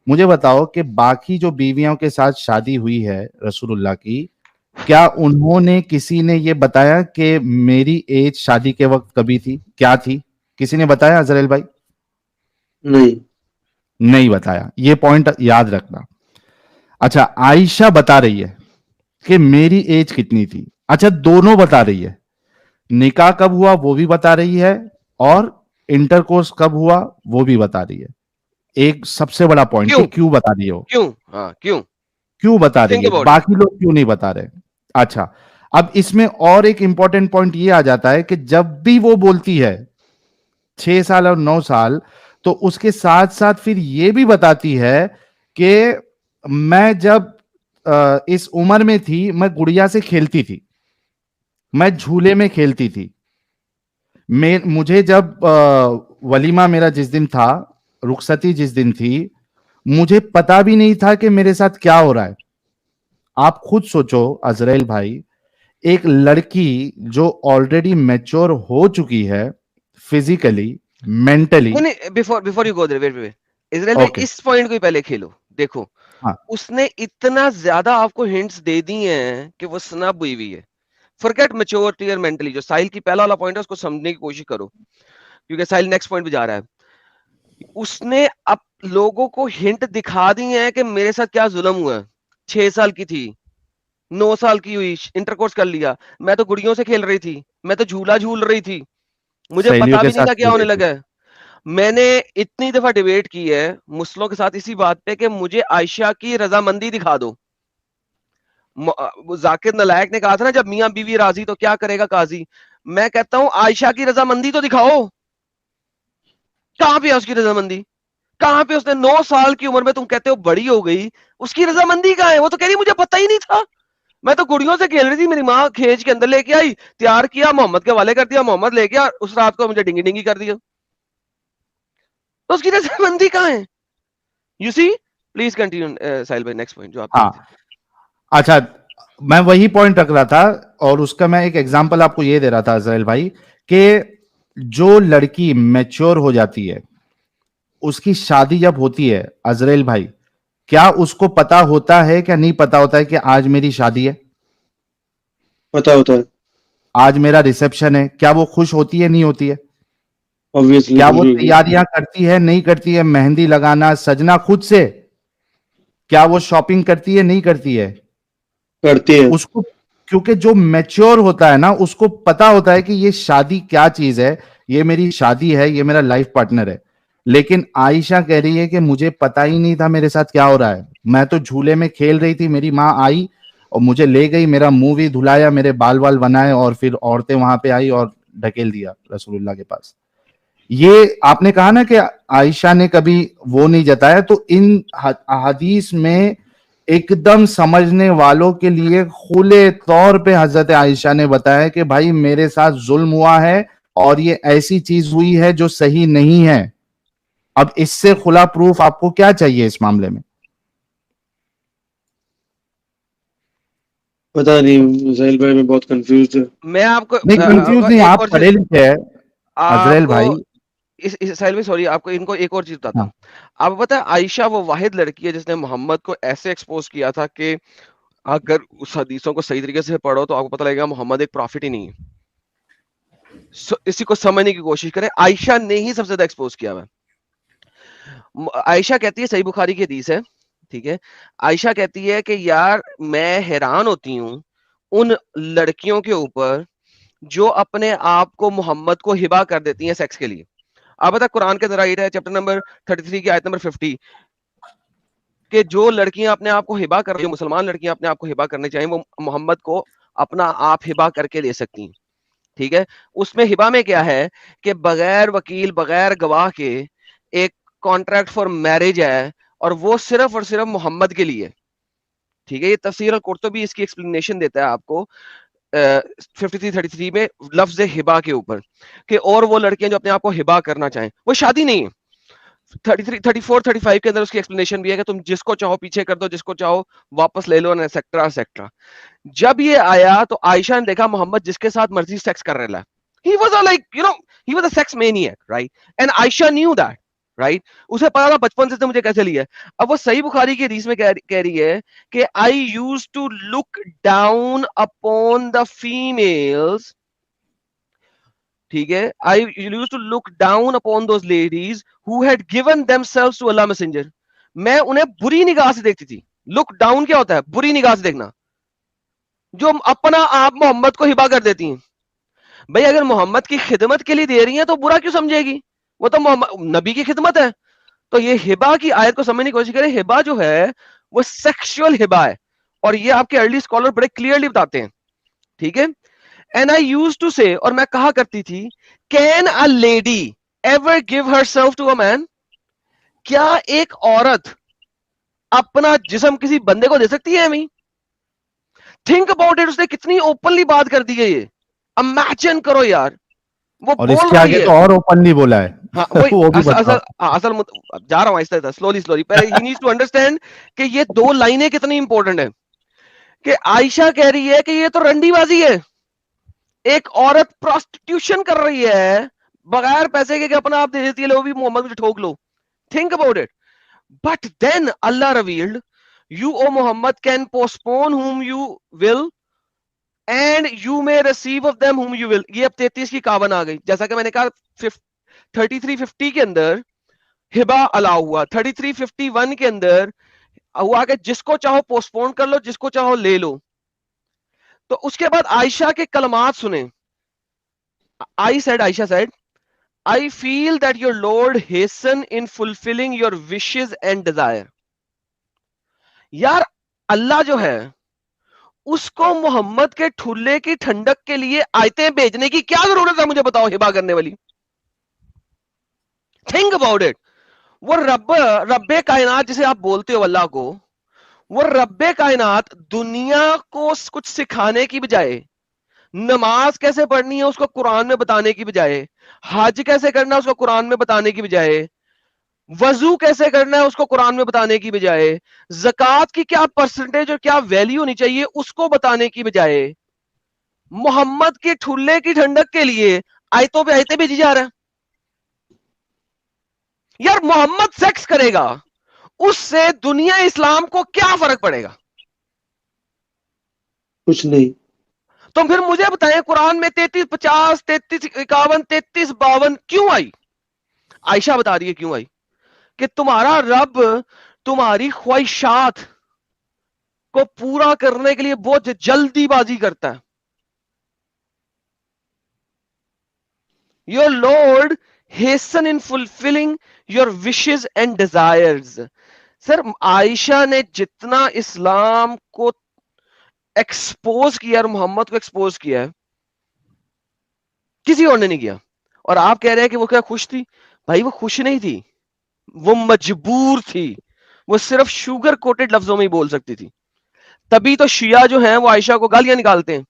Speaker 1: मुझे बताओ कि बाकी जो बीवियों के साथ शादी हुई है रसूलुल्लाह की, क्या उन्होंने किसी ने ये बताया कि मेरी एज शादी के वक्त कभी थी, क्या थी? किसी ने बताया अजरैल भाई?
Speaker 2: नहीं।
Speaker 1: नहीं बताया, ये पॉइंट याद रखना। अच्छा, आयशा बता रही है कि मेरी एज कितनी थी। अच्छा, दोनों बता रही है, निकाह कब हुआ वो भी बता रही है, और इंटरकोर्स कब हुआ वो भी बता रही है। एक सबसे बड़ा पॉइंट कि
Speaker 3: क्यों?
Speaker 1: क्यों बता रही है वो,
Speaker 3: क्यों? हाँ, क्यों?
Speaker 1: क्यों बता रही
Speaker 3: थिंक
Speaker 1: है,
Speaker 3: अबाउट इट।
Speaker 1: बाकी लोग क्यों नहीं बता रहे? अच्छा, अब इसमें और एक इंपॉर्टेंट पॉइंट ये आ जाता है कि जब भी वो बोलती है 6 साल और 9 साल, तो उसके साथ साथ फिर ये भी बताती है कि मैं जब इस उम्र में थी, मैं गुड़िया से खेलती थी, मैं झूले में खेलती थी। मुझे जब वलीमा मेरा जिस दिन था, रुखसती जिस दिन थी, मुझे पता भी नहीं था कि मेरे साथ क्या हो रहा है। आप खुद सोचो अजरैल भाई, एक लड़की जो ऑलरेडी मैच्योर हो चुकी है, फिजिकली, मेंटली।
Speaker 3: नहीं नहीं, before before you go there, wait wait, Israel भाई
Speaker 1: ओके,
Speaker 3: इस पॉइंट को ही पहले खेलो। देखो,
Speaker 1: हाँ,
Speaker 3: उसने इतना ज्यादा आपको हिंट्स दे दी हैं कि वो स्नब हुई हुई है। फॉरगेट मैच्योरिटी और मेंटली, जो साहिल की पहला वाला पॉइंट है उसको समझने की कोशिश करो, क्योंकि साहिल नेक्स्ट पॉइंट पे जा रहा है। उसने अब लोगों को हिंट दिखा दी है कि मेरे साथ क्या जुल्म हुआ है। 6 साल की थी, 9 साल की हुई, इंटरकोर्स कर लिया, मैं तो गुड़ियों से खेल रही थी, मैं तो झूला झूल रही थी, मुझे
Speaker 1: सहेलियों
Speaker 3: पता
Speaker 1: के
Speaker 3: भी नहीं
Speaker 1: साथ
Speaker 3: था क्या
Speaker 1: खेल
Speaker 3: होने
Speaker 1: रही थी।
Speaker 3: लगा है। मैंने इतनी दफा डिबेट की है मुस्लिमों के साथ इसी बात पे कि मुझे आयशा की रजामंदी दिखा दो। वो जाकिर नलायक ने कहा था ना, जब मियां बीवी राजी तो क्या करेगा काजी। मैं कहता हूं आयशा की रजामंदी तो दिखाओ, कहां पे है उसकी रजामंदी? कहां पे उसने 9 साल की उम्र में, तुम कहते हो बड़ी हो गई, उसकी रजामंदी कहां है? वो तो कह रही मुझे पता ही नहीं था, मैं तो गुड़ियों से खेल रही थी, मेरी माँ खींच के अंदर लेके आई, तैयार किया, मोहम्मद के हवाले कर दिया, मोहम्मद ले गया, उस रात को मुझे डिंगी डिंगी कर दिया। तो उसकी रजामंदी कहां है? यू सी, प्लीज कंटिन्यू साहिल भाई, नेक्स्ट पॉइंट जो आप
Speaker 1: हाँ, अच्छा, मैं वही पॉइंट रख रहा था, और उसका मैं एक एग्जांपल आपको ये दे रहा था अजरैल भाई, कि जो लड़की मैच्योर हो जाती है, उसकी शादी जब होती है अजरैल भाई, क्या उसको पता होता है, क्या नहीं पता होता है कि आज मेरी शादी है,
Speaker 2: पता होता है।
Speaker 1: आज मेरा रिसेप्शन है? क्या वो खुश होती है, नहीं होती है?
Speaker 2: ऑब्वियसली
Speaker 1: क्या
Speaker 2: खुश
Speaker 1: वो
Speaker 2: होगी।
Speaker 1: तैयारियां करती है, नहीं करती है? मेहंदी लगाना, सजना खुद से? क्या वो शॉपिंग करती है, नहीं करती है?
Speaker 2: करती है।
Speaker 1: उसको, क्योंकि जो मैच्योर होता है ना, उसको पता होता है कि ये शादी क्या चीज है, ये मेरी शादी है, ये मेरा लाइफ पार्टनर है। लेकिन आयशा कह रही है कि मुझे पता ही नहीं था मेरे साथ क्या हो रहा है, मैं तो झूले में खेल रही थी, मेरी माँ आई और मुझे ले गई, मेरा मुंह भी धुलाया, मेरे बाल वाल बनाए, और फिर औरतें वहां पे आई और ढकेल दिया रसूलुल्लाह के पास। ये आपने कहा ना कि आयशा ने कभी वो नहीं जताया, तो इन अहादीस में एकदम समझने वालों के लिए खुले तौर पे हजरत आयशा ने बताया कि भाई मेरे साथ जुल्म हुआ है और ये ऐसी चीज हुई है जो सही नहीं है। अब इससे खुला प्रूफ आपको क्या चाहिए इस मामले में?
Speaker 2: पता नहीं साहिल भाई, मैं बहुत कंफ्यूज है।
Speaker 3: मैं आपको
Speaker 1: नहीं, कंफ्यूज नहीं,
Speaker 3: एक
Speaker 1: आप
Speaker 3: और
Speaker 1: पढ़े
Speaker 3: चीज
Speaker 1: लिखे हैं अजरेल भाई।
Speaker 3: आपको इस साहिल भाई, सॉरी, आपको इनको एक और चीज बताता
Speaker 1: हाँ,
Speaker 3: हूँ। आपको पता है आयशा वो वाहिद लड़की है जिसने मोहम्मद को ऐसे एक्सपोज किया था कि अगर उस हदीसों को सही तरीके से पढ़ो तो आपको पता लगेगा मोहम्मद एक प्रॉफिट ही नहीं है। इसी को समझने की कोशिश करें, आयशा ने ही सबसे ज्यादा एक्सपोज किया हुआ है। आयशा कहती है, सही बुखारी की हदीस है, ठीक है, आयशा कहती है कि यार मैं हैरान होती हूँ उन लड़कियों के ऊपर जो अपने आप को मोहम्मद को हिबा कर देती हैं सेक्स के लिए। आप बता, कुरान के अंदर आयत है चैप्टर नंबर 33 की आयत नंबर 50 कि जो लड़कियां अपने आप को हिबा कर रही हैं, मुसलमान लड़कियां अपने आप को हिबा करने चाहिए, वो मोहम्मद को अपना आप हिबा करके ले सकती हैं। ठीक है, उसमें हिबा में क्या है कि बगैर वकील बगैर गवाह के एक कॉन्ट्रैक्ट फॉर मैरिज है और वो सिर्फ और सिर्फ मोहम्मद के लिए। ठीक है, ये तफसीर अल कुर्तुबी इसकी एक्सप्लेनेशन देता है आपको 5333 में लफ्ज हिबा के ऊपर कि और वो लड़कियां जो अपने आप को हिबा करना चाहें, वो शादी नहीं है। 33 34 35 के अंदर उसकी एक्सप्लेनेशन भी है कि तुम जिसको चाहो पीछे कर दो, जिसको चाहो वापस ले लो, एटसेट्रा एटसेट्रा। जब ये आया तो आयशा ने देखा मोहम्मद जिसके साथ मर्जी सेक्स कर रहा है, he was like he was a sex maniac, right, and Ayesha knew that, right, उसे पता था बचपन से मुझे कैसे लिया। अब वो सही बुखारी की हदीस में कह रही है कि I used to look down upon the females, ठीक है, I used to look down upon those ladies who had given themselves to Allah messenger. मैं उन्हें बुरी निगाह से देखती थी। लुक डाउन क्या होता है? बुरी निगाह से देखना, जो अपना आप मोहम्मद को हिबा कर देती हैं। भाई अगर मोहम्मद की खिदमत के लिए दे रही है तो बुरा क्यों समझेगी? वो तो नबी की खिदमत है। तो ये हिबा की आयत को समझने की कोशिश करें। हिबा जो है वो सेक्सुअल हिबा है और ये आपके अर्ली स्कॉलर बड़े क्लियरली बताते हैं, ठीक है। एंड आई यूज्ड टू से, और मैं कहा करती थी, can a lady ever give herself to a man? क्या एक औरत अपना जिस्म किसी बंदे को दे सकती है? अमी थिंक अबाउट इट, उसने कितनी ओपनली बात कर दी है ये। इमेजिन करो यार, वो
Speaker 1: और
Speaker 3: बोल
Speaker 1: इसके
Speaker 3: रही
Speaker 1: आगे
Speaker 3: है।
Speaker 1: तो और ओपनली बोला है।
Speaker 3: हाँ वही
Speaker 1: वो भी
Speaker 3: असल
Speaker 1: बताओ।
Speaker 3: असल असल जा रहा हूं आहिस्ता स्लोली स्लोली, पर ही नीड्स टू अंडरस्टैंड कि ये दो लाइनें कितनी इंपॉर्टेंट है। कि आयशा कह रही है कि ये तो रंडीबाजी है, एक औरत प्रोस्टिट्यूशन कर रही है बगैर पैसे के, कि अपना आप दे देती है, लो भी मोहम्मद को ठोक लो। Think about it. But then Allah revealed, you o Muhammad can postpone whom you will and you may receive of them whom you will। ये अब 33 की कावन आ गई। जैसा कि मैंने कहा 3350 के अंदर हिबा अलाउ हुआ, 3351 के अंदर हुआ कि जिसको चाहो पोस्टपोन कर लो, जिसको चाहो ले लो। तो उसके बाद आयशा के कलमात सुने। Ayesha said, I feel that your Lord hasten in fulfilling your wishes and desire। यार अल्लाह जो है उसको मोहम्मद के ठुल्ले की ठंडक के लिए आयतें भेजने की क्या जरूरत है? मुझे बताओ हिबा करने वाली। Think about it. वो रब्बे कायनात जिसे आप बोलते हो अल्लाह को, वो रब्बे कायनात दुनिया को कुछ सिखाने की बजाय, नमाज कैसे पढ़नी है उसको कुरान में बताने की बजाय, हज कैसे करना है उसको कुरान में बताने की बजाय, वजू कैसे करना है उसको कुरान में बताने की बजाय, ज़कात की क्या परसेंटेज और क्या वैल्यू होनी चाहिए उसको बताने की बजाय, मोहम्मद के ठुल्ले की ठंडक के लिए आयतों पे आयतें भेजी जा रहा है। यार मोहम्मद सेक्स करेगा, उससे दुनिया इस्लाम को क्या फर्क पड़ेगा?
Speaker 2: कुछ नहीं।
Speaker 3: तो फिर मुझे बताएं कुरान में 33 50 33 51 33 52 क्यों आई? आयशा बता रही है क्यों आई, कि तुम्हारा रब तुम्हारी ख्वाहिशात को पूरा करने के लिए बहुत जल्दीबाजी करता है। Your lord hastens in fulfilling your wishes and desires. Sir Aisha ने जितना इस्लाम को एक्सपोज किया और मोहम्मद को एक्सपोज किया है, किसी और ने नहीं किया। और आप कह रहे हैं कि वो क्या खुश थी? भाई वो खुश नहीं थी, वो मजबूर थी। वो सिर्फ शुगर कोटेड लफ्जों में ही बोल सकती थी। तभी तो शिया जो है वो आयशा को गालियां निकालते हैं।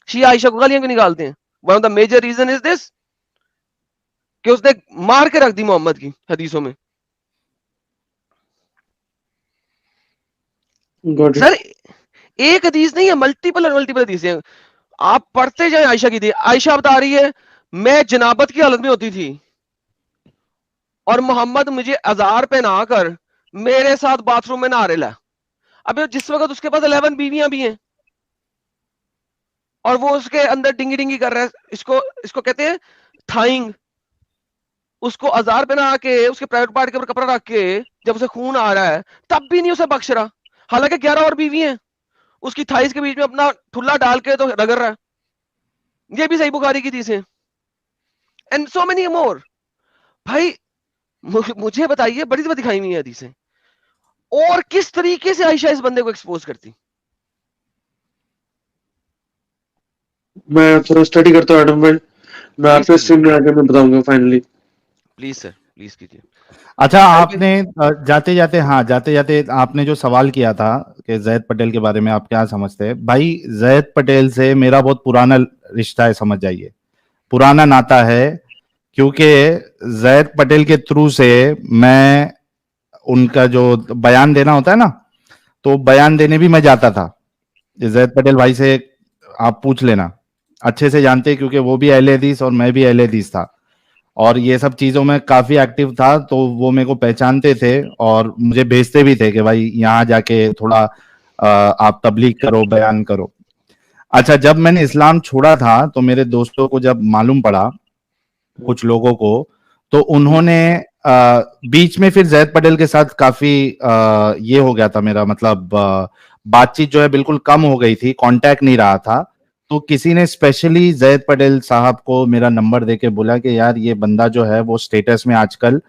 Speaker 3: शिया आयशा को गालियां क्यों निकालते हैं? One of the major reason is this कि उसने मार के रख दी मोहम्मद की हदीसों में।
Speaker 2: Got it.
Speaker 3: सर एक हदीस नहीं है, मल्टीपल हदीस है। आप पढ़ते जाए आयशा की थी। आयशा बता रही है मैं जनाबत की हालत में होती थी और मोहम्मद मुझे अजार पहना कर मेरे साथ बाथरूम में नहा रहा। अबे जिस वक्त उसके पास 11 बीवियां भी हैं और वो उसके अंदर डिंगी डिंगी कर रहा है, इसको इसको कहते हैं थाइंग। उसको अजार पहना के उसके प्राइवेट पार्ट के ऊपर कपड़ा रख के जब उसे खून आ रहा है तब भी नहीं उसे बख्श रहा, हालांकि 11 और बीवी हैं। उसकी थाइस के बीच में अपना ठुल्ला डाल के तो रगड़ रहा है। ये भी सही बुखारी की चीज है। And so many more. भाई मुझे बताइए, बड़ी दफा दिखाई हुई है हदीसें, और किस तरीके से आयशा इस बंदे को एक्सपोज करती।
Speaker 2: मैं थोड़ा स्टडी करता हूँ एडम भाई, मैं आपके स्ट्रीम में आके मैं बताऊंगा फाइनली।
Speaker 3: प्लीज सर, प्लीज कीजिए।
Speaker 1: अच्छा, आपने जाते जाते जाते जाते आपने जो सवाल किया था कि जैद पटेल के बारे में आप क्या समझते हैं, भाई जैद पटेल से मेरा बहुत पुराना रिश्ता है, समझ जाइए, पुराना नाता है। क्योंकि जैद पटेल के थ्रू से मैं उनका जो बयान देना होता है ना, तो बयान देने भी मैं जाता था। जैद पटेल भाई से आप पूछ लेना, अच्छे से जानते हैं, क्योंकि वो भी अहले हदीस और मैं भी अहले हदीस था, और ये सब चीजों में काफी एक्टिव था, तो वो मेरे को पहचानते थे और मुझे भेजते भी थे कि भाई यहाँ जाके थोड़ा आप तबलीग करो, बयान करो। अच्छा, जब मैंने इस्लाम छोड़ा था तो मेरे दोस्तों को जब मालूम पड़ा, कुछ लोगों को, तो उन्होंने बीच में फिर जैद पटेल के साथ काफी ये हो गया था मेरा, मतलब बातचीत जो है बिल्कुल कम हो गई थी, कांटेक्ट नहीं रहा था। तो किसी ने स्पेशली जैद पटेल साहब को मेरा नंबर देके बोला कि यार ये बंदा जो है वो स्टेटस में आजकल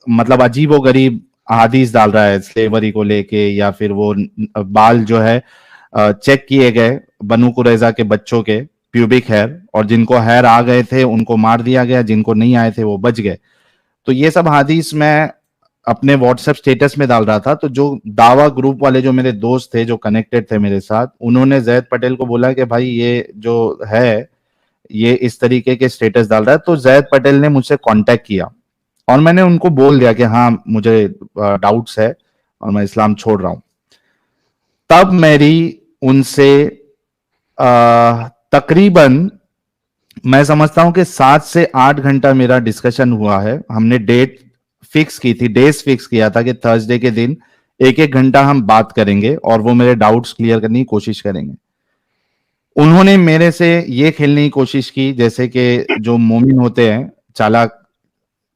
Speaker 1: मतलब अजीबोगरीब अहादीस डाल रहा है स्लेवरी को लेके, या फिर वो बाल जो है चेक किए गए बनु कुरैजा के बच्चों के प्यूबिक हेयर, और जिनको हेयर आ गए थे उनको मार दिया गया, जिनको नहीं आए थे वो बच गए। तो ये सब हदीस मैं अपने व्हाट्सएप स्टेटस में डाल रहा था। तो जो दावा ग्रुप वाले जो मेरे दोस्त थे जो कनेक्टेड थे मेरे साथ, उन्होंने जैद पटेल को बोला कि भाई ये जो है ये इस तरीके के स्टेटस डाल रहा है। तो जैद पटेल ने मुझसे कांटेक्ट किया और मैंने उनको बोल दिया कि हाँ मुझे डाउट्स है और मैं इस्लाम छोड़ रहा हूं। तब मेरी उनसे तकरीबन मैं समझता हूं कि 7 से 8 घंटा मेरा डिस्कशन हुआ है। हमने डेट फिक्स की थी, डेज फिक्स किया था कि थर्सडे के दिन 1-1 घंटा हम बात करेंगे और वो मेरे डाउट्स क्लियर करने की कोशिश करेंगे। उन्होंने मेरे से ये खेलने की कोशिश की जैसे कि जो मोमिन होते हैं, चालाक,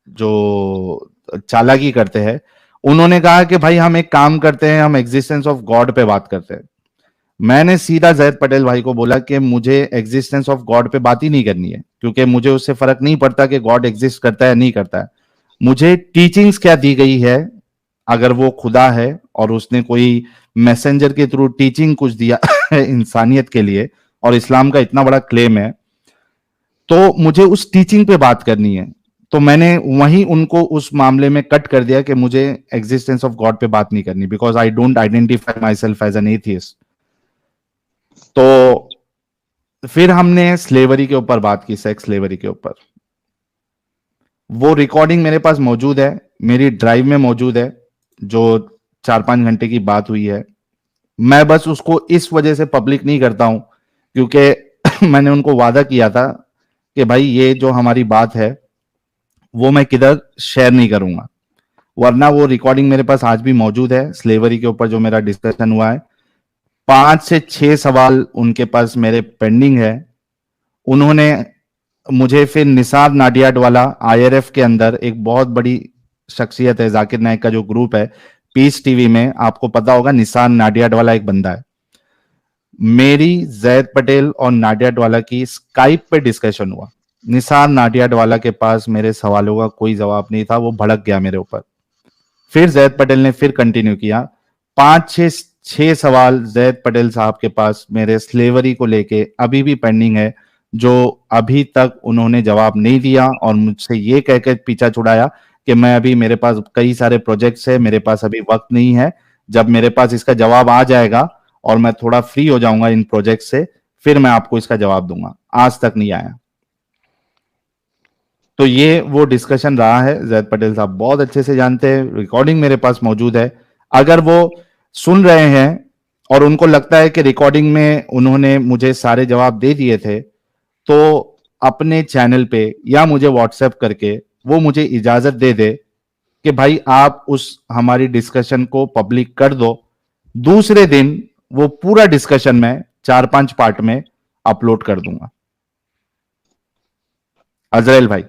Speaker 1: जो चालाकी करते हैं, उन्होंने कहा कि भाई हम एक काम करते हैं, हम एग्जिस्टेंस ऑफ गॉड पे बात करते हैं। मैंने सीधा जैद पटेल भाई को बोला कि मुझे एग्जिस्टेंस ऑफ गॉड पे बात ही नहीं करनी है, क्योंकि मुझे उससे फर्क नहीं पड़ता कि गॉड एग्जिस्ट करता है नहीं करता है। मुझे टीचिंग्स क्या दी गई है, अगर वो खुदा है और उसने कोई मैसेंजर के थ्रू टीचिंग कुछ दिया है इंसानियत के लिए, और इस्लाम का इतना बड़ा क्लेम है, तो मुझे उस टीचिंग पे बात करनी है। तो मैंने वहीं उनको उस मामले में कट कर दिया कि मुझे एग्जिस्टेंस ऑफ गॉड पे बात नहीं करनी, because I don't identify my self as an atheist. तो फिर हमने स्लेवरी के ऊपर बात की, सेक्स स्लेवरी के ऊपर। वो रिकॉर्डिंग मेरे पास मौजूद है, मेरी ड्राइव में मौजूद है, जो 4-5 घंटे की बात हुई है। मैं बस उसको इस वजह से पब्लिक नहीं करता हूं क्योंकि मैंने उनको वादा किया था कि भाई ये जो हमारी बात है वो मैं किधर शेयर नहीं करूंगा, वरना वो रिकॉर्डिंग मेरे पास आज भी मौजूद है स्लेवरी के ऊपर जो मेरा डिस्कशन हुआ है। 5 से 6 सवाल उनके पास मेरे पेंडिंग है। उन्होंने मुझे फिर निसार नाडियाडवाला, आईआरएफ के अंदर एक बहुत बड़ी शख्सियत है, जाकिर नायक का जो ग्रुप है पीस टीवी में, आपको पता होगा, निसार नाडियाडवाला एक बंदा है। मेरी जैद पटेल और नाडियाडवाला की स्काइप पे डिस्कशन हुआ। निसार नाडियाडवाला के पास मेरे सवालों का कोई जवाब नहीं था, वो भड़क गया मेरे ऊपर। फिर जैद पटेल ने फिर कंटिन्यू किया। 5-6 सवाल जैद पटेल साहब के पास मेरे स्लेवरी को लेके अभी भी पेंडिंग है, जो अभी तक उन्होंने जवाब नहीं दिया, और मुझसे ये कहकर पीछा छुड़ाया कि मैं अभी, मेरे पास कई सारे प्रोजेक्ट्स है, मेरे पास अभी वक्त नहीं है, जब मेरे पास इसका जवाब आ जाएगा और मैं थोड़ा फ्री हो जाऊंगा इन प्रोजेक्ट से, फिर मैं आपको इसका जवाब दूंगा। आज तक नहीं आया। तो ये वो डिस्कशन रहा है। जैद पटेल साहब बहुत अच्छे से जानते हैं, रिकॉर्डिंग मेरे पास मौजूद है। अगर वो सुन रहे हैं और उनको लगता है कि रिकॉर्डिंग में उन्होंने मुझे सारे जवाब दे दिए थे, तो अपने चैनल पे या मुझे व्हाट्सएप करके वो मुझे इजाजत दे दे कि भाई आप उस हमारी डिस्कशन को पब्लिक कर दो। दूसरे दिन वो पूरा डिस्कशन मैं 4-5 पार्ट में अपलोड कर दूंगा। अजरेल भाई,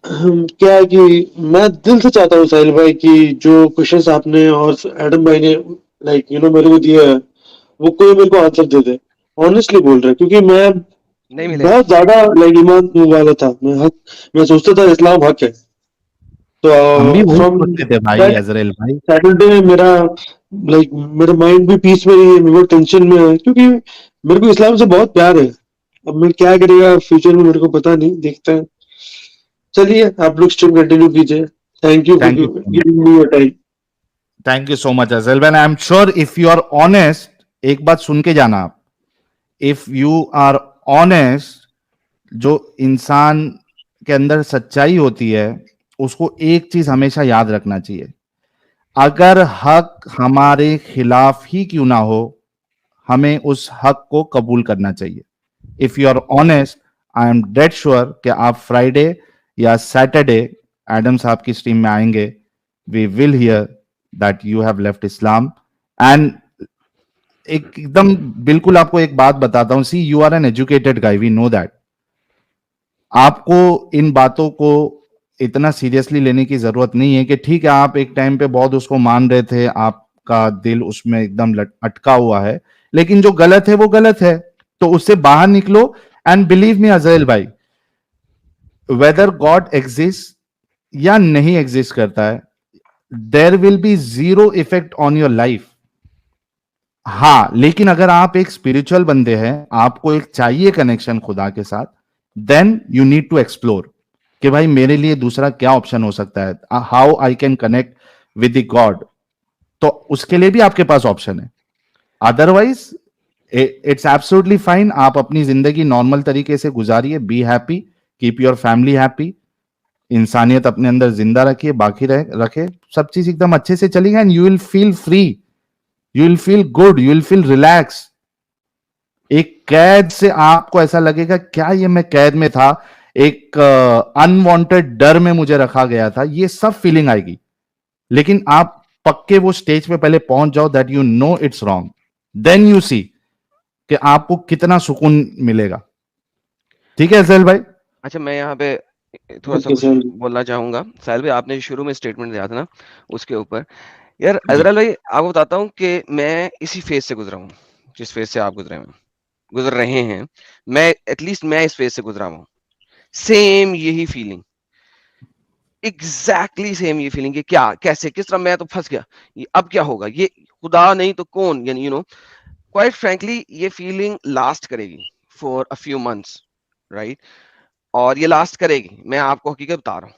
Speaker 2: क्या है कि मैं दिल से चाहता हूँ साहिल भाई कि जो क्वेश्चंस आपने और एडम भाई ने मेरे को दिया है, वो कोई मेरे को आंसर दे दे। ऑनेस्टली बोल रहा है, क्योंकि मैं
Speaker 3: नहीं मिलेगा।
Speaker 2: बहुत ज्यादा ईमान वाला था। मैं सोचता था इस्लाम हक है।
Speaker 1: हम भी
Speaker 2: तो
Speaker 1: वही
Speaker 2: फ्रॉम
Speaker 1: सोचते थे भाई अजरेल भाई।
Speaker 2: सैटरडे मेरा माइंड भी पीस में नहीं है, मैं टेंशन में है, क्योंकि मेरे को इस्लाम से बहुत प्यार है। अब मैं क्या करेगा फ्यूचर में मेरे को पता नहीं, देखते हैं। चलिए, आप लोग स्ट्रीम कंटिन्यू कीजिए। Thank you for
Speaker 1: thank you so much,
Speaker 2: giving me your time.
Speaker 1: Thank you so much Azrael भाई। I am sure if you are honest, एक बात सुन के जाना आप, इफ यू आर ऑनेस्ट, जो इंसान के अंदर सच्चाई होती है उसको एक चीज हमेशा याद रखना चाहिए, अगर हक हमारे खिलाफ ही क्यों ना हो, हमें उस हक को कबूल करना चाहिए। If you are honest, I am dead sure कि आप फ्राइडे या सैटरडे एडम साहब की स्ट्रीम में आएंगे, we will hear that you have left Islam. And एकदम बिल्कुल आपको एक बात बताता हूं, see you are an educated guy, we know that. आपको इन बातों को इतना सीरियसली लेने की जरूरत नहीं है कि ठीक है आप एक टाइम पे बहुत उसको मान रहे थे, आपका दिल उसमें एकदम अटका हुआ है, लेकिन जो गलत है वो गलत है, तो उससे बाहर निकलो। एंड बिलीव मी अजहल भाई, वेदर गॉड एग्जिस्ट या नहीं एग्जिस्ट करता है, there will be zero effect on your life. हाँ, लेकिन अगर आप एक स्पिरिचुअल बंदे हैं, आपको एक चाहिए कनेक्शन खुदा के साथ, then you need to explore कि भाई मेरे लिए दूसरा क्या ऑप्शन हो सकता है, how I can connect with the God. तो उसके लिए भी आपके पास ऑप्शन है। अदरवाइज इट्स एब्सोल्युटली फाइन, आप अपनी जिंदगी नॉर्मल तरीके से गुजारिए, be happy, keep your family happy, इंसानियत अपने अंदर जिंदा रखिए, बाकी रखे, सब चीज एकदम अच्छे से चलेगी and you will feel free, you will feel good, you will feel relax. एक कैद से आपको ऐसा लगेगा क्या ये मैं कैद में था, एक अनवांटेड डर में मुझे रखा गया था, ये सब फीलिंग आएगी। लेकिन आप पक्के वो स्टेज पे पहले पहुंच जाओ that you know it's wrong, then you see कि आपको कितना सुकून मिलेगा। ठीक है अजहल भाई?
Speaker 3: अच्छा, मैं यहाँ पे थोड़ा सा
Speaker 2: ओके
Speaker 3: कुछ
Speaker 2: सर।
Speaker 3: बोलना चाहूंगा। साहिल भाई, आपने शुरू में स्टेटमेंट दिया था ना, उसके ऊपर यार
Speaker 1: जी।
Speaker 3: अजरल भाई, आपको बताता हूँ कि मैं इसी फेज से गुजरा हूँ, जिस फेज से आप गुजर रहे हैं। मैं एटलीस्ट मैं इस फेज से गुजरा हूँ। सेम यही फीलिंग, एग्जैक्टली सेम ये फीलिंग कि क्या, कैसे, किस तरह मैं तो फंस गया, ये अब क्या होगा, ये खुदा नहीं तो कौन, यानी क्वाइट फ्रैंकली ये फीलिंग लास्ट करेगी for a few months, right? और ये लास्ट करेगी, मैं आपको हकीकत बता रहा हूँ।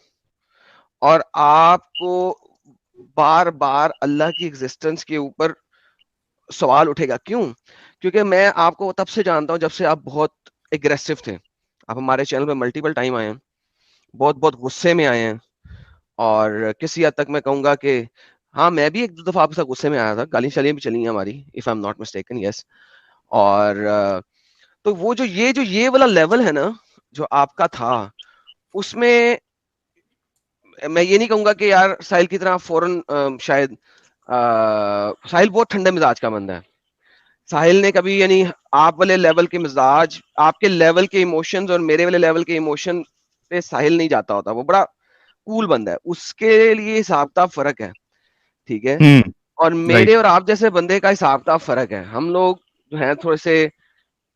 Speaker 3: और आपको बार बार अल्लाह की एग्जिस्टेंस के ऊपर सवाल उठेगा। क्यों? क्योंकि मैं आपको तब से जानता हूँ जब से आप बहुत एग्रेसिव थे। आप हमारे चैनल पे मल्टीपल टाइम आए हैं, बहुत बहुत गुस्से में आए हैं, और किसी हद तक मैं कहूंगा कि हाँ, मैं भी एक दो दफा आपके साथ गुस्से में आया था, गाली शालियां भी चली हैं हमारी, if I am not mistaken, yes. और तो वो जो ये वाला लेवल है ना जो आपका था, उसमें मैं ये नहीं कहूंगा कि यार साहिल की तरह फौरन शायद साहिल बहुत ठंडे मिजाज का बंदा है। साहिल ने कभी, यानी आप वाले लेवल के मिजाज, आपके लेवल के इमोशंस और मेरे वाले लेवल के इमोशन पे साहिल नहीं जाता होता। वो बड़ा कूल बंदा है, उसके लिए हिसाब किताब फर्क है, ठीक है? और मेरे
Speaker 1: राइट।
Speaker 3: और आप जैसे बंदे का हिसाब किताब फर्क है। हम लोग जो है थोड़े से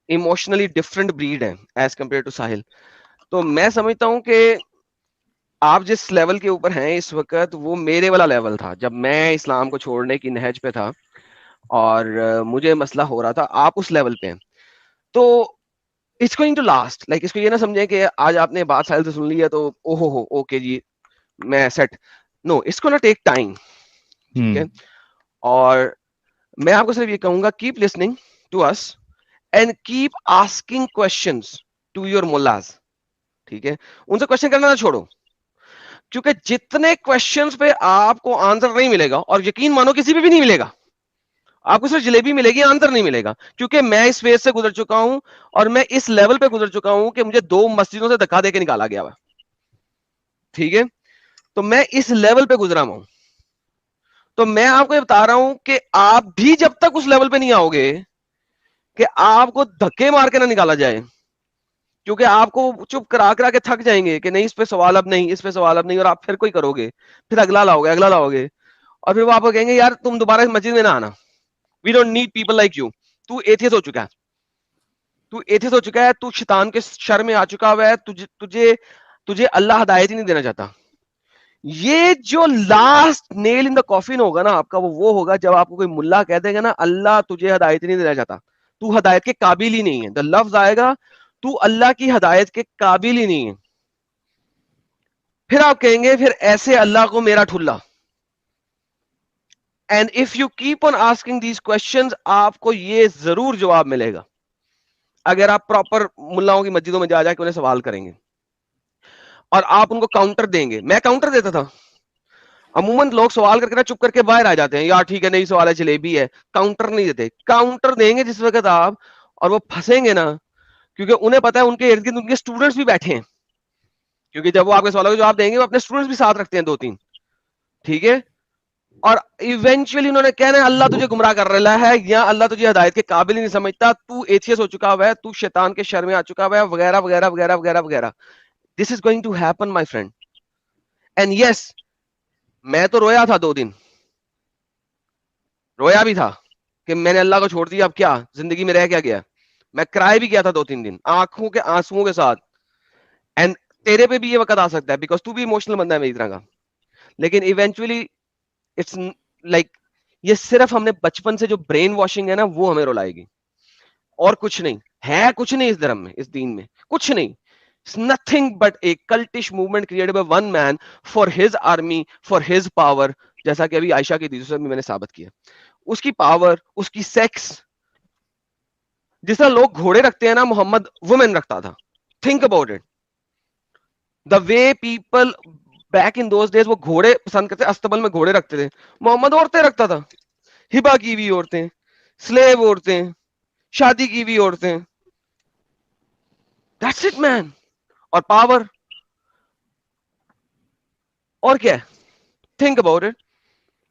Speaker 3: इमोशनली डिफरेंट ब्रीड है एज कम्पेयर टू साहिल। तो मैं समझता हूँ कि आप जिस लेवल के ऊपर हैं इस वक्त, वो मेरे वाला लेवल था जब मैं इस्लाम को छोड़ने की नहज पे था और मुझे मसला हो रहा था। आप उस लेवल पे हैं, तो it's going to last. Like, इसको ये ना समझें कि आज आपने बात साहिल से सुन ली है तो ओहो हो ओके जी, मैं set, no it's gonna take time, ठीक है। और मैं आपको सिर्फ ये कहूंगा, keep listening to us and keep asking questions to your मुल्लाज, ठीक है। उनसे क्वेश्चन करना ना छोड़ो, क्योंकि जितने क्वेश्चंस पे आपको आंसर नहीं मिलेगा, और यकीन मानो किसी पे भी नहीं मिलेगा, आपको सिर्फ जलेबी मिलेगी, आंसर नहीं मिलेगा। क्योंकि मैं इस फेज से गुजर चुका हूं और मैं इस लेवल पे गुजर चुका हूं कि मुझे 2 मस्जिदों से धक्का देके निकाला गया हुआ, ठीक है। तो मैं इस लेवल पे गुजरा हूं, तो मैं आपको ये बता रहा हूं कि आप भी जब तक उस लेवल पे नहीं आओगे कि आपको धक्के मार के ना निकाला जाए, क्योंकि आपको चुप करा करा के थक जाएंगे कि नहीं इस पे सवाल अब नहीं, इस पे सवाल अब नहीं, और आप फिर कोई करोगे, फिर अगला लाओगे, अगला लाओगे, और फिर वो आपको कहेंगे यार तुम दोबारा इस मस्जिद में ना आना, we don't need people like you, तू एथियस्ट हो चुका है, तू एथियस्ट हो चुका है, तू शैतान के शर में आ चुका हुआ है, तुझे तुझे तुझे अल्लाह हिदायत ही नहीं देना चाहता। ये जो last nail in the coffin होगा ना आपका, वो होगा जब आपको कोई मुल्ला कह देगा ना अल्लाह तुझे हिदायत ही नहीं देना चाहता, तू हिदायत के काबिल ही नहीं है, द लफ्ज आएगा तू अल्लाह की हिदायत के काबिल ही नहीं है। फिर आप कहेंगे फिर ऐसे अल्लाह को मेरा ठुल्ला। And if you keep on asking these questions, आपको ये जरूर जवाब मिलेगा, अगर आप प्रॉपर मुल्लाओं की मस्जिदों में जा जाके उन्हें सवाल करेंगे और आप उनको काउंटर देंगे। मैं काउंटर देता था, अमूमन लोग सवाल करके ना चुप करके बाहर आ जाते हैं, यार ठीक है नहीं सवाल है जलेबी है, काउंटर नहीं देते। काउंटर देंगे जिस वक्त आप, और वो फंसेंगे ना, क्योंकि उन्हें पता है उनके इर्द गिर्द उनके स्टूडेंट्स भी बैठे हैं, क्योंकि जब वो आपके सवालों के जवाब देंगे वो अपने स्टूडेंट्स भी साथ रखते हैं 2-3, ठीक है। और इवेंचुअली उन्होंने कहना है अल्लाह तुझे गुमराह कर रहा है, या अल्लाह तुझे हिदायत के काबिल ही नहीं समझता, तू एथियस्ट हो चुका हुआ है, तू शैतान के शर में आ चुका हुआ है, वगैरह वगैरह वगैरह वगैरह वगैरह। This is going to happen my friend, and yes मैं तो रोया था 2 दिन, रोया भी था कि मैंने अल्लाह को छोड़ दिया, अब क्या जिंदगी में रह क्या गया। मैं क्राई भी किया था 2-3 दिन आंखों के आंसुओं के साथ। एंड तेरे पे भी ये वक्त आ सकता है, बिकॉज तू भी इमोशनल बंदा है मेरी तरह का। लेकिन इवेंचुअली इट्स लाइक ये सिर्फ हमने बचपन से जो ब्रेन वॉशिंग है ना, वो हमें रुलाएगी, और कुछ नहीं है। कुछ नहीं इस धर्म में, इस दीन में कुछ नहीं। It's nothing but a cultish movement created by one man for his army, for his power, जैसा कि अभी आयशा की हदीस से भी मैंने साबित किया। उसकी पावर, उसकी सेक्स, जिस तरह लोग घोड़े रखते हैं ना, मोहम्मद वुमेन रखता था। Think about it, the way people back in those days वो घोड़े पसंद करते, अस्तबल में घोड़े रखते थे। मोहम्मद औरतें रखता था, हिबा की हुई औरतें, स्लेव औरतें, शादी की हुई औरतें। That's it man. और पावर, और क्या है? थिंक अबाउट इट,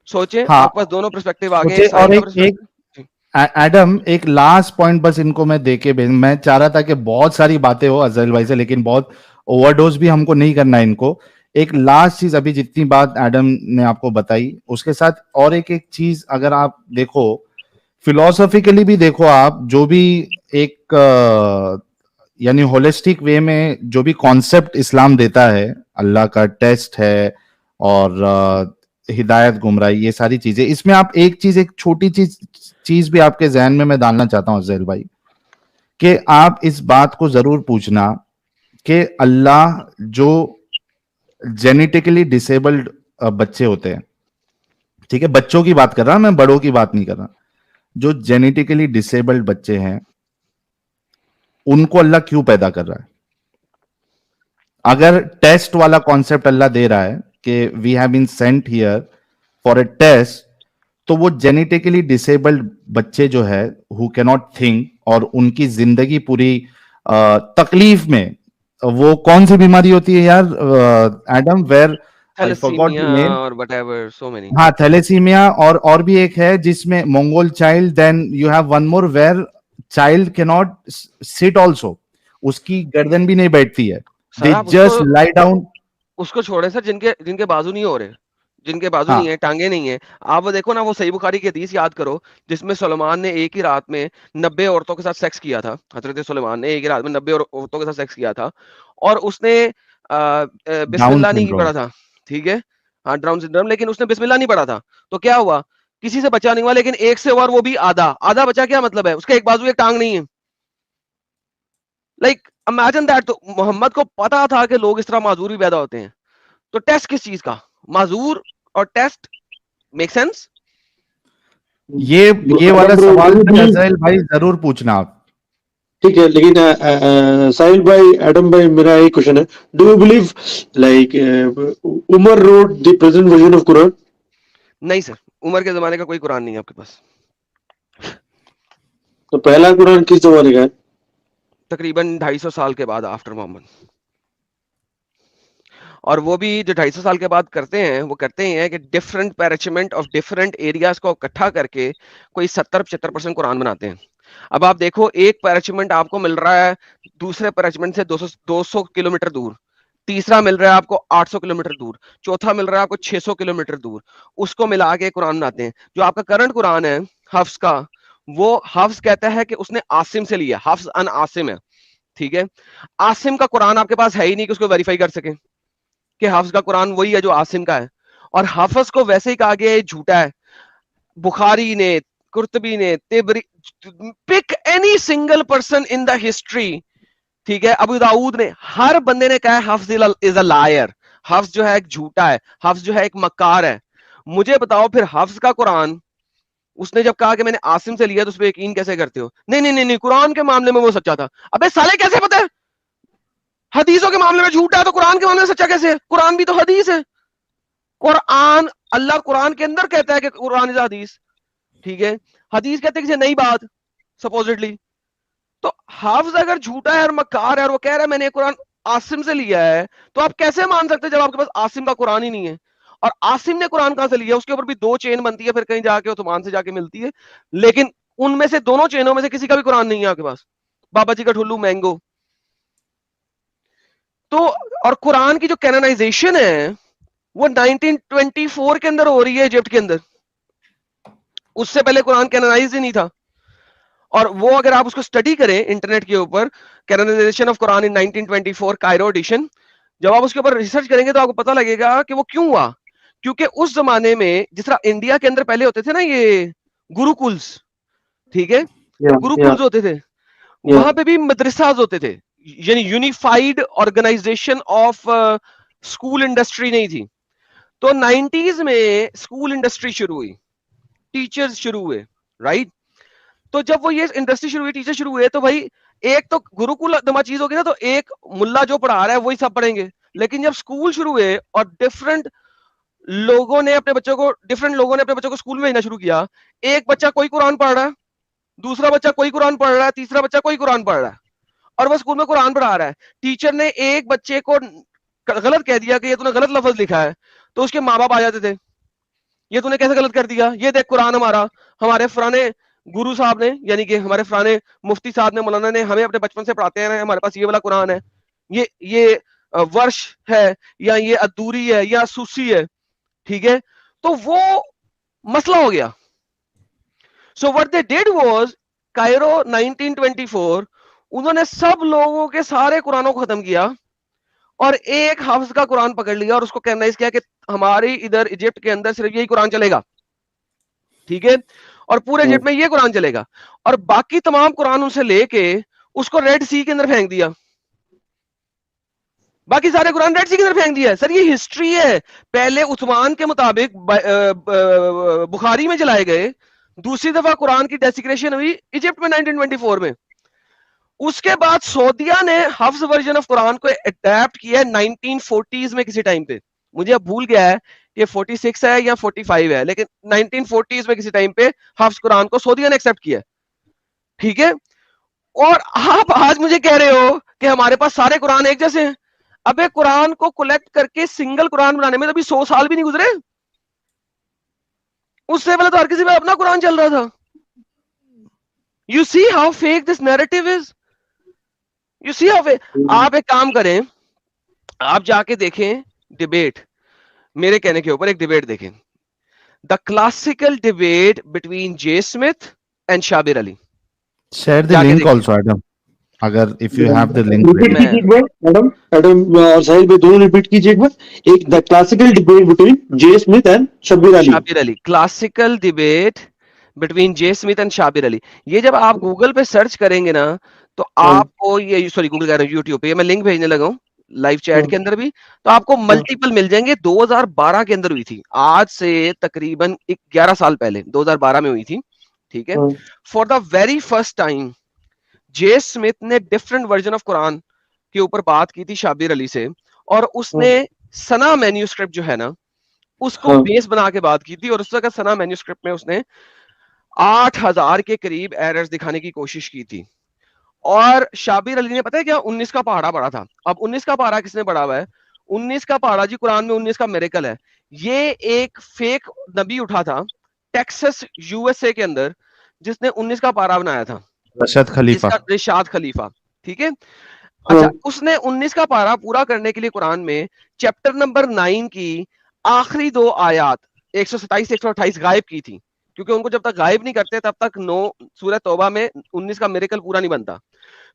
Speaker 3: सोचे।
Speaker 1: हाँ,
Speaker 3: आपके पास दोनों पर्सपेक्टिव आ गए,
Speaker 1: सोचे। और
Speaker 3: साइंस का
Speaker 1: एक एक
Speaker 3: पर्सपेक्टिव।
Speaker 1: एडम, एक लास्ट पॉइंट बस इनको मैं देके भेज, मैं चाह रहा था कि बहुत सारी बातें हो अजहर भाई से, लेकिन बहुत ओवरडोज भी हमको नहीं करना है इनको। एक लास्ट चीज, अभी जितनी बात एडम ने आपको बताई उसके साथ और एक एक चीज अगर आप देखो, फिलोसॉफिकली भी देखो आप, जो भी एक यानी होलिस्टिक वे में जो भी कॉन्सेप्ट इस्लाम देता है, अल्लाह का टेस्ट है और हिदायत, गुमराही, ये सारी चीजें, इसमें आप एक चीज, एक छोटी चीज भी आपके जहन में मैं डालना चाहता हूं अफजल भाई, कि आप इस बात को जरूर पूछना कि अल्लाह जो जेनेटिकली डिसेबल्ड बच्चे होते हैं, ठीक है, बच्चों की बात कर रहा हूं मैं, बड़ों की बात नहीं कर रहा, जो जेनेटिकली डिसेबल्ड बच्चे हैं उनको अल्लाह क्यों पैदा कर रहा है? अगर टेस्ट वाला कॉन्सेप्ट अल्लाह दे रहा है कि we have been sent here for a test, तो वो जेनेटिकली डिसेबल्ड बच्चे जो है हु कैन नॉट थिंक, और उनकी जिंदगी पूरी तकलीफ में, वो कौन सी बीमारी होती है यार Adam, where I forgot the
Speaker 3: thalassemia
Speaker 1: name.
Speaker 3: और व्हाटएवर, सो मेनी।
Speaker 1: हाँ, थैलेसीमिया, और भी एक है जिसमें Mongol child, then you have one more where child can not sit also, उसकी गर्दन भी नहीं बैठती है,
Speaker 3: सर
Speaker 1: दे
Speaker 3: आप
Speaker 1: जस्ट लाई डाउन।
Speaker 3: उसको छोड़े सर, जिनके जिनके बाजू नहीं हो रहे, जिनके बाजू
Speaker 1: हाँ,
Speaker 3: नहीं है, टांगे नहीं है। आप वो देखो ना, वो सही बुखारी की हदीस याद करो जिसमें सुलेमान ने एक ही रात में 90 औरतों के साथ सेक्स किया था। हजरत सुलेमान ने एक ही रात में 90 औरतों के साथ सेक्स किया था, और उसने
Speaker 1: डाउन
Speaker 3: बिस्मिल्लाह नहीं
Speaker 1: सिंड्रोम।
Speaker 3: पढ़ा था, ठीक है। हाँ, डाउन सिंड्रोम, लेकिन उसने बिस्मिल्लाह नहीं पढ़ा था, तो क्या हुआ? किसी से बचा नहीं हुआ, लेकिन एक से, और वो भी आधा आधा बचा। क्या मतलब है? उसका एक बाजू एक टांग नहीं है। Like imagine that. तो मोहम्मद को पता था कि लोग इस तरह माजूर भी पैदा होते हैं, तो टेस्ट किस चीज का? माजूर और टेस्ट, मेक सेंस?
Speaker 1: ये वाला
Speaker 2: Adam bro,
Speaker 1: सवाल
Speaker 2: do you
Speaker 1: फिर
Speaker 2: believe-
Speaker 1: अजराइल भाई जरूर पूछना आप।
Speaker 2: ठीक है, लेकिन साहिल भाई, एडम भाई, मेरा एक क्वेश्चन है, do you believe like Umar wrote the present version of Quran?
Speaker 3: नहीं सर, उमर के जमाने का कोई कुरान नहीं है आपके पास।
Speaker 2: तो पहला कुरान किस जमाने का है?
Speaker 3: तकरीबन 250 साल के बाद, आफ्टर मोहम्मद। और वो भी जो 250 साल के बाद करते हैं, वो करते हैं कि डिफरेंट पैराचमेंट ऑफ डिफरेंट एरियाज को इकट्ठा करके कोई 70-75% कुरान बनाते हैं। अब आप देखो, एक पैराचमेंट आपको मिल रहा है दूसरे पैराचमेंट से 200 किलोमीटर दूर, तीसरा मिल रहा है आपको 800 किलोमीटर दूर, चौथा मिल रहा है आपको 600 किलोमीटर दूर, उसको मिला के कुरान बनाते हैं। जो आपका करंट कुरान है हफ्स का, वो हफ्स कहता है कि उसने आसिम से लिया, हफ्स अन आसिम है, ठीक है। आसिम का कुरान आपके पास है ही नहीं कि उसको वेरीफाई कर सके कि हाफिज का कुरान वही है जो आसिम का है। और हाफिज को वैसे ही कहा गया है झूठा है। बुखारी ने, कुर्तबी ने, Tabari, pick any single person in the history, ठीक है, अबू दाऊद ने, हर बंदे ने कहा है हाफिज इज अ लायर, हाफिज जो है एक झूठा है, हाफिज जो है एक मक्कार है। मुझे बताओ फिर हाफिज का कुरान उसने जब कहा कि मैंने आसिम से लिया तो उस पर यकीन कैसे करते हो? नहीं नहीं नहीं नहीं, कुरान के मामले में वो सच्चा था। अबे साले कैसे पता है? हदीसों के मामले में झूठा है तो कुरान के मामले में सच्चा कैसे है? कुरान भी तो हदीस है। कुरान, अल्लाह कुरान के अंदर कहता है कि कुरान इज हदीस, ठीक है। हदीस कहते हैं किसी नई बात सपोजिटली। तो हाफिज अगर झूठा है और मक्कार है और वो कह रहा है मैंने कुरान आसिम से लिया है, तो आप कैसे मान सकते हैं जब आपके पास आसिम का कुरान ही नहीं है? और आसिम ने कुरान कहां से लिया? उसके ऊपर भी 2 चेन बनती है, फिर कहीं जाके उस्मान से जाके मिलती है, लेकिन उनमें से दोनों चेनों में से किसी का भी कुरान नहीं है आपके पास। बाबा जी का ठुल्लू मैंगो। तो और कुरान की जो कैनोनाइजेशन है वो 1924 के अंदर हो रही है इजिप्ट के अंदर। उससे पहले कुरान कैनोनाइज ही नहीं था। और वो अगर आप उसको स्टडी करें इंटरनेट के ऊपर, canonization of Quran in 1924 Cairo edition, जब आप उसके ऊपर रिसर्च करेंगे तो आपको पता लगेगा कि वो क्यों हुआ। क्योंकि उस जमाने में जिस तरह इंडिया के अंदर पहले होते थे ना ये गुरुकुल्स, ठीक है, गुरुकुल्स होते थे, वहां पे भी मदरसाज होते थे, यानी unified organisation of school industry नहीं थी। तो 90s में स्कूल इंडस्ट्री शुरू हुई, टीचर्स शुरू हुए, राइट। तो जब वो ये इंडस्ट्री शुरू हुई, टीचर शुरू हुए, तो भाई एक तो गुरुकुल दमा चीज होगी ना, तो एक मुल्ला जो पढ़ा रहा है वही सब पढ़ेंगे। लेकिन जब स्कूल शुरू हुए और डिफरेंट लोगों ने अपने बच्चों को स्कूल में भेजना शुरू किया, एक बच्चा कोई कुरान पढ़ रहा है, दूसरा बच्चा कोई कुरान पढ़ रहा है, तीसरा बच्चा कोई कुरान पढ़ रहा है, और वो स्कूल में कुरान पढ़ा रहा है। टीचर ने एक बच्चे को गलत कह दिया कि ये तूने गलत लफ्ज लिखा है, तो उसके माँ बाप आ जाते थे, ये तूने कैसे गलत कर दिया, ये देख कुरान हमारे फलाने गुरु साहब ने, यानी कि हमारे फलाने मुफ्ती साहब ने, मौलाना ने हमें अपने बचपन से पढ़ाते हैं, हमारे पास ये वाला कुरान है, ये वर्ष है, या ये अदूरी है, या सूसी है, ठीक है। तो वो मसला हो गया। So what they did was, Cairo 1924, उन्होंने सब लोगों के सारे कुरानों को खत्म किया और एक हाफिज का कुरान पकड़ लिया और उसको कैनोनाइज किया कि हमारी इधर इजिप्ट के अंदर सिर्फ यही कुरान चलेगा, ठीक है, और पूरे इजिप्ट में ये कुरान चलेगा। और बाकी तमाम कुरान उनसे लेके उसको रेड सी के अंदर फेंक दिया, बाकी सारे कुरान रेड सी के अंदर फेंक दिया। सर ये हिस्ट्री है। पहले उस्मान के मुताबिक बुखारी में चलाए गए, दूसरी दफा कुरान की डेसिक्रेशन हुई इजिप्ट में 1924 में। उसके बाद सऊदिया ने हफ्स वर्जन ऑफ कुरान को अडेप्ट किया है 1940s में किसी टाइम पे, मुझे अब भूल गया है ये 46 है या 45 है, लेकिन 1940s में किसी टाइम पे हफ्स कुरान को सऊदिया ने एक्सेप्ट किया, ठीक है। और आप आज मुझे कह रहे हो कि हमारे पास सारे कुरान एक जैसे हैं। अबे कुरान को कलेक्ट करके सिंगल कुरान बनाने में तो अभी 100 साल भी नहीं गुजरे। उससे पहले तो हर किसी में अपना कुरान चल रहा था। You see how fake this narrative is, you see how. आप एक काम करें, आप जाके देखें डिबेट, मेरे कहने के ऊपर एक डिबेट देखें, the classical debate between J Smith and Shabir Ali.
Speaker 1: Share the
Speaker 3: जाके
Speaker 1: लिंक
Speaker 3: देखिए।
Speaker 1: आल्सो एडम, अगर if you have the link
Speaker 2: repeat कीजिए एक बार एडम, और साहिल भाई दोनों रिपीट कीजिए एक बार। एक the classical debate between J Smith and Shabbir Ali.
Speaker 3: Shabir Ali, classical debate between J Smith and Shabir Ali. ये जब आप गूगल पे सर्च करेंगे ना, तो आपको ये, सॉरी गूगल कह रहा हूं, यूट्यूब पे, ये मैं लिंक भेजने लगा हूं, लाइव चैट के अंदर भी, तो आपको मल्टीपल मिल जाएंगे। 2012 के अंदर हुई थी, आज से तकरीबन 11 साल पहले 2012 में हुई थी, ठीक है। For the very first time J Smith ने डिफरेंट वर्जन ऑफ कुरान के ऊपर बात की थी शाबिर अली से, और उसने सना मैन्यूस्क्रिप्ट जो है ना उसको बेस बना के बात की थी, और उस वक्त सना मैन्यूस्क्रिप्ट में उसने 8000 के करीब एरर्स दिखाने की कोशिश की थी। और शाबिर अली ने पता है क्या 19 का पहाड़ा पढ़ा था। अब 19 का पहाड़ा किसने पढ़ा हुआ है? 19 का पहाड़ा जी कुरान में 19 का मिरेकल है। ये एक फेक नबी उठा था टेक्सास यूएसए के अंदर जिसने 19 का पारा बनाया था, रिशाद खलीफा, ठीक है। अच्छा, उसने 19 का पारा पूरा करने के लिए कुरान में चैप्टर नंबर 9 की आखिरी 2 आयत 127 128 गायब की थी, क्योंकि उनको जब तक गायब नहीं करते तब तक सूरह तौबा में 19 का मिरेकल पूरा नहीं बनता।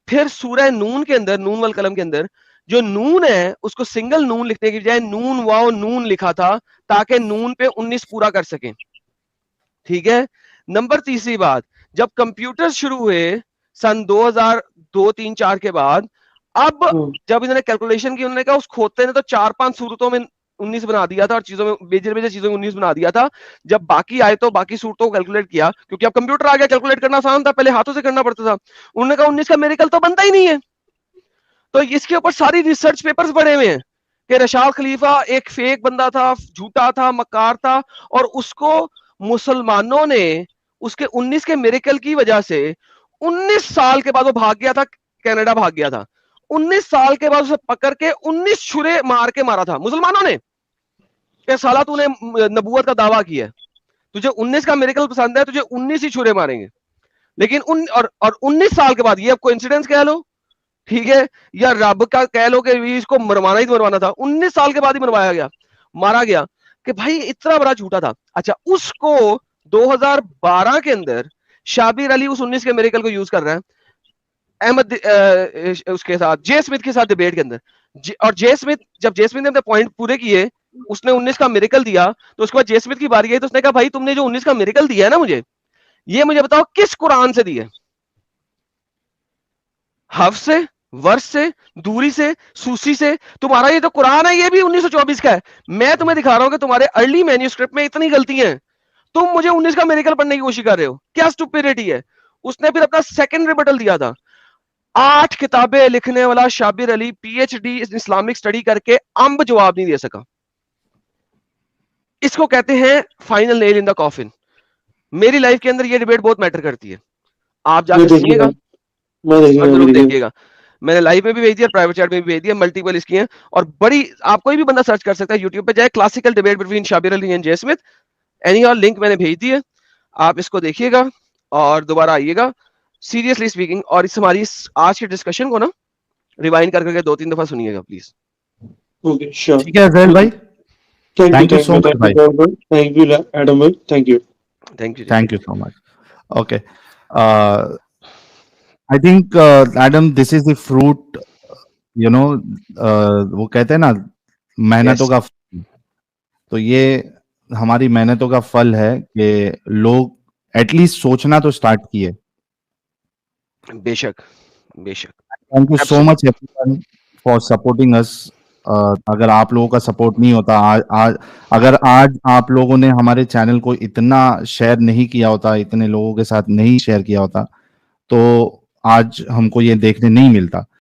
Speaker 3: फिर सूरह नून के अंदर, नून वल कलम के अंदर जो नून है उसको सिंगल नून लिखने की बजाय नून वाओ नून लिखा था ताकि नून पे 19 पूरा कर सके, ठीक है। नंबर तीसरी बात, जब कंप्यूटर शुरू हुए सन 2002 3 4 के बाद, अब जब इन्होंने कैलकुलेशन की, उन्होंने कहा उस खोते ने तो 4-5 सूरतों में 19 बना दिया था और चीजों में बेजर चीजों में 19 बना दिया था। जब बाकी आए तो बाकी सूरतों को कैलकुलेट किया, क्योंकि अब कंप्यूटर आ गया, कैलकुलेट करना आसान था, पहले हाथों से करना पड़ता था। उन्होंने कहा 19 का मिरेकल तो बनता ही नहीं है। तो इसके ऊपर सारी रिसर्च पेपर्स पड़े हुए हैं कि रशाद खलीफा एक फेक बंदा था, झूठा था, मक्कार था, और उसको मुसलमानों ने उसके 19 के मिरेकल की वजह से 19 साल के बाद वो भाग गया था, कनाडा भाग गया था। 19 साल के बाद उसे पकड़ के 19 छुरे मार के मारा था मुसलमानों ने कि साला तूने नबूवत का दावा किया है, तुझे 19 का मिरेकल पसंद है, तुझे 19 ही छुरे मारेंगे। लेकिन 19 साल के बाद, ये अब कोइंसिडेंस कह लो, ठीक है, या रब का कह लो कि इसको मरवाना ही मरवाना था, 19 साल के बाद ही मरवाया गया, मारा गया, कि भाई इतना बड़ा झूठा था। अच्छा, उसको 2012 के अंदर शाबिर अली उस 19 के मिरेकल को यूज कर रहा है अहमद उसके साथ, जे स्मिथ के साथ डिबेट के अंदर। और जे स्मिथ, जब जे स्मिथ ने अपने पॉइंट पूरे किए, उसने 19 का मिरेकल दिया, तो उसके बाद जे स्मिथ की बारी आई, तो उसने कहा भाई तुमने जो 19 का मिरेकल दिया है ना मुझे, ये मुझे बताओ किस कुरान से दिया? हफ्स से, वर्ष से, दूरी से, सूसी से? तुम्हारा ये तो कुरान है, ये भी 1924 का है। मैं तुम्हें दिखा रहा हूं कि तुम्हारे अर्ली मैन्यूस्क्रिप्ट में इतनी गलतियां हैं, तुम मुझे 19 का मिरेकल पढ़ने की कोशिश कर रहे हो, क्या स्टुपिडिटी है। उसने फिर अपना सेकंड रिबटल दिया था। 8 किताबें लिखने वाला Shabir Ali PhD Islamic study करके अम्ब जवाब नहीं दे सका। इसको कहते हैं final nail in the coffin. मेरी लाइफ के अंदर ये डिबेट बहुत मैटर करती है, आप जाकर सुनिएगा और जरूर देखिएगा। मैंने लाइव में भी भेज दिया, प्राइवेट चैट में भी भेज दिया, मल्टीपल इसकी हैं, और बड़ी, आप कोई भी बंदा सर्च कर सकता है यूट्यूब पे, जाए classical debate between Shabir Ali and J Smith, any और लिंक मैंने भेज दी है, आप इसको देखिएगा और दोबारा आइएगा सीरियसली स्पीकिंग, और इस हमारी आज के डिस्कशन को ना रिवाइंड कर करके 2-3 दफा सुनिएगा प्लीज।
Speaker 2: ओके, श्योर,
Speaker 1: ठीक है जैल भाई, थैंक यू सो मच भाई,
Speaker 2: थैंक यू एडम भाई, thank you
Speaker 1: so much. Okay, I think Adam, this is the fruit, you know, वो कहते हैं ना मेहनतों का फल। तो ये हमारी मेहनतों का फल है कि लोग एटलीस्ट सोचना तो स्टार्ट किए।
Speaker 3: बेशक बेशक।
Speaker 1: Thank you so much everyone for supporting us. अगर आप लोगों का सपोर्ट नहीं होता, अगर आज आप लोगों ने हमारे चैनल को इतना शेयर नहीं किया होता, इतने लोगों के साथ नहीं शेयर किया होता, तो आज हमको ये देखने नहीं मिलता।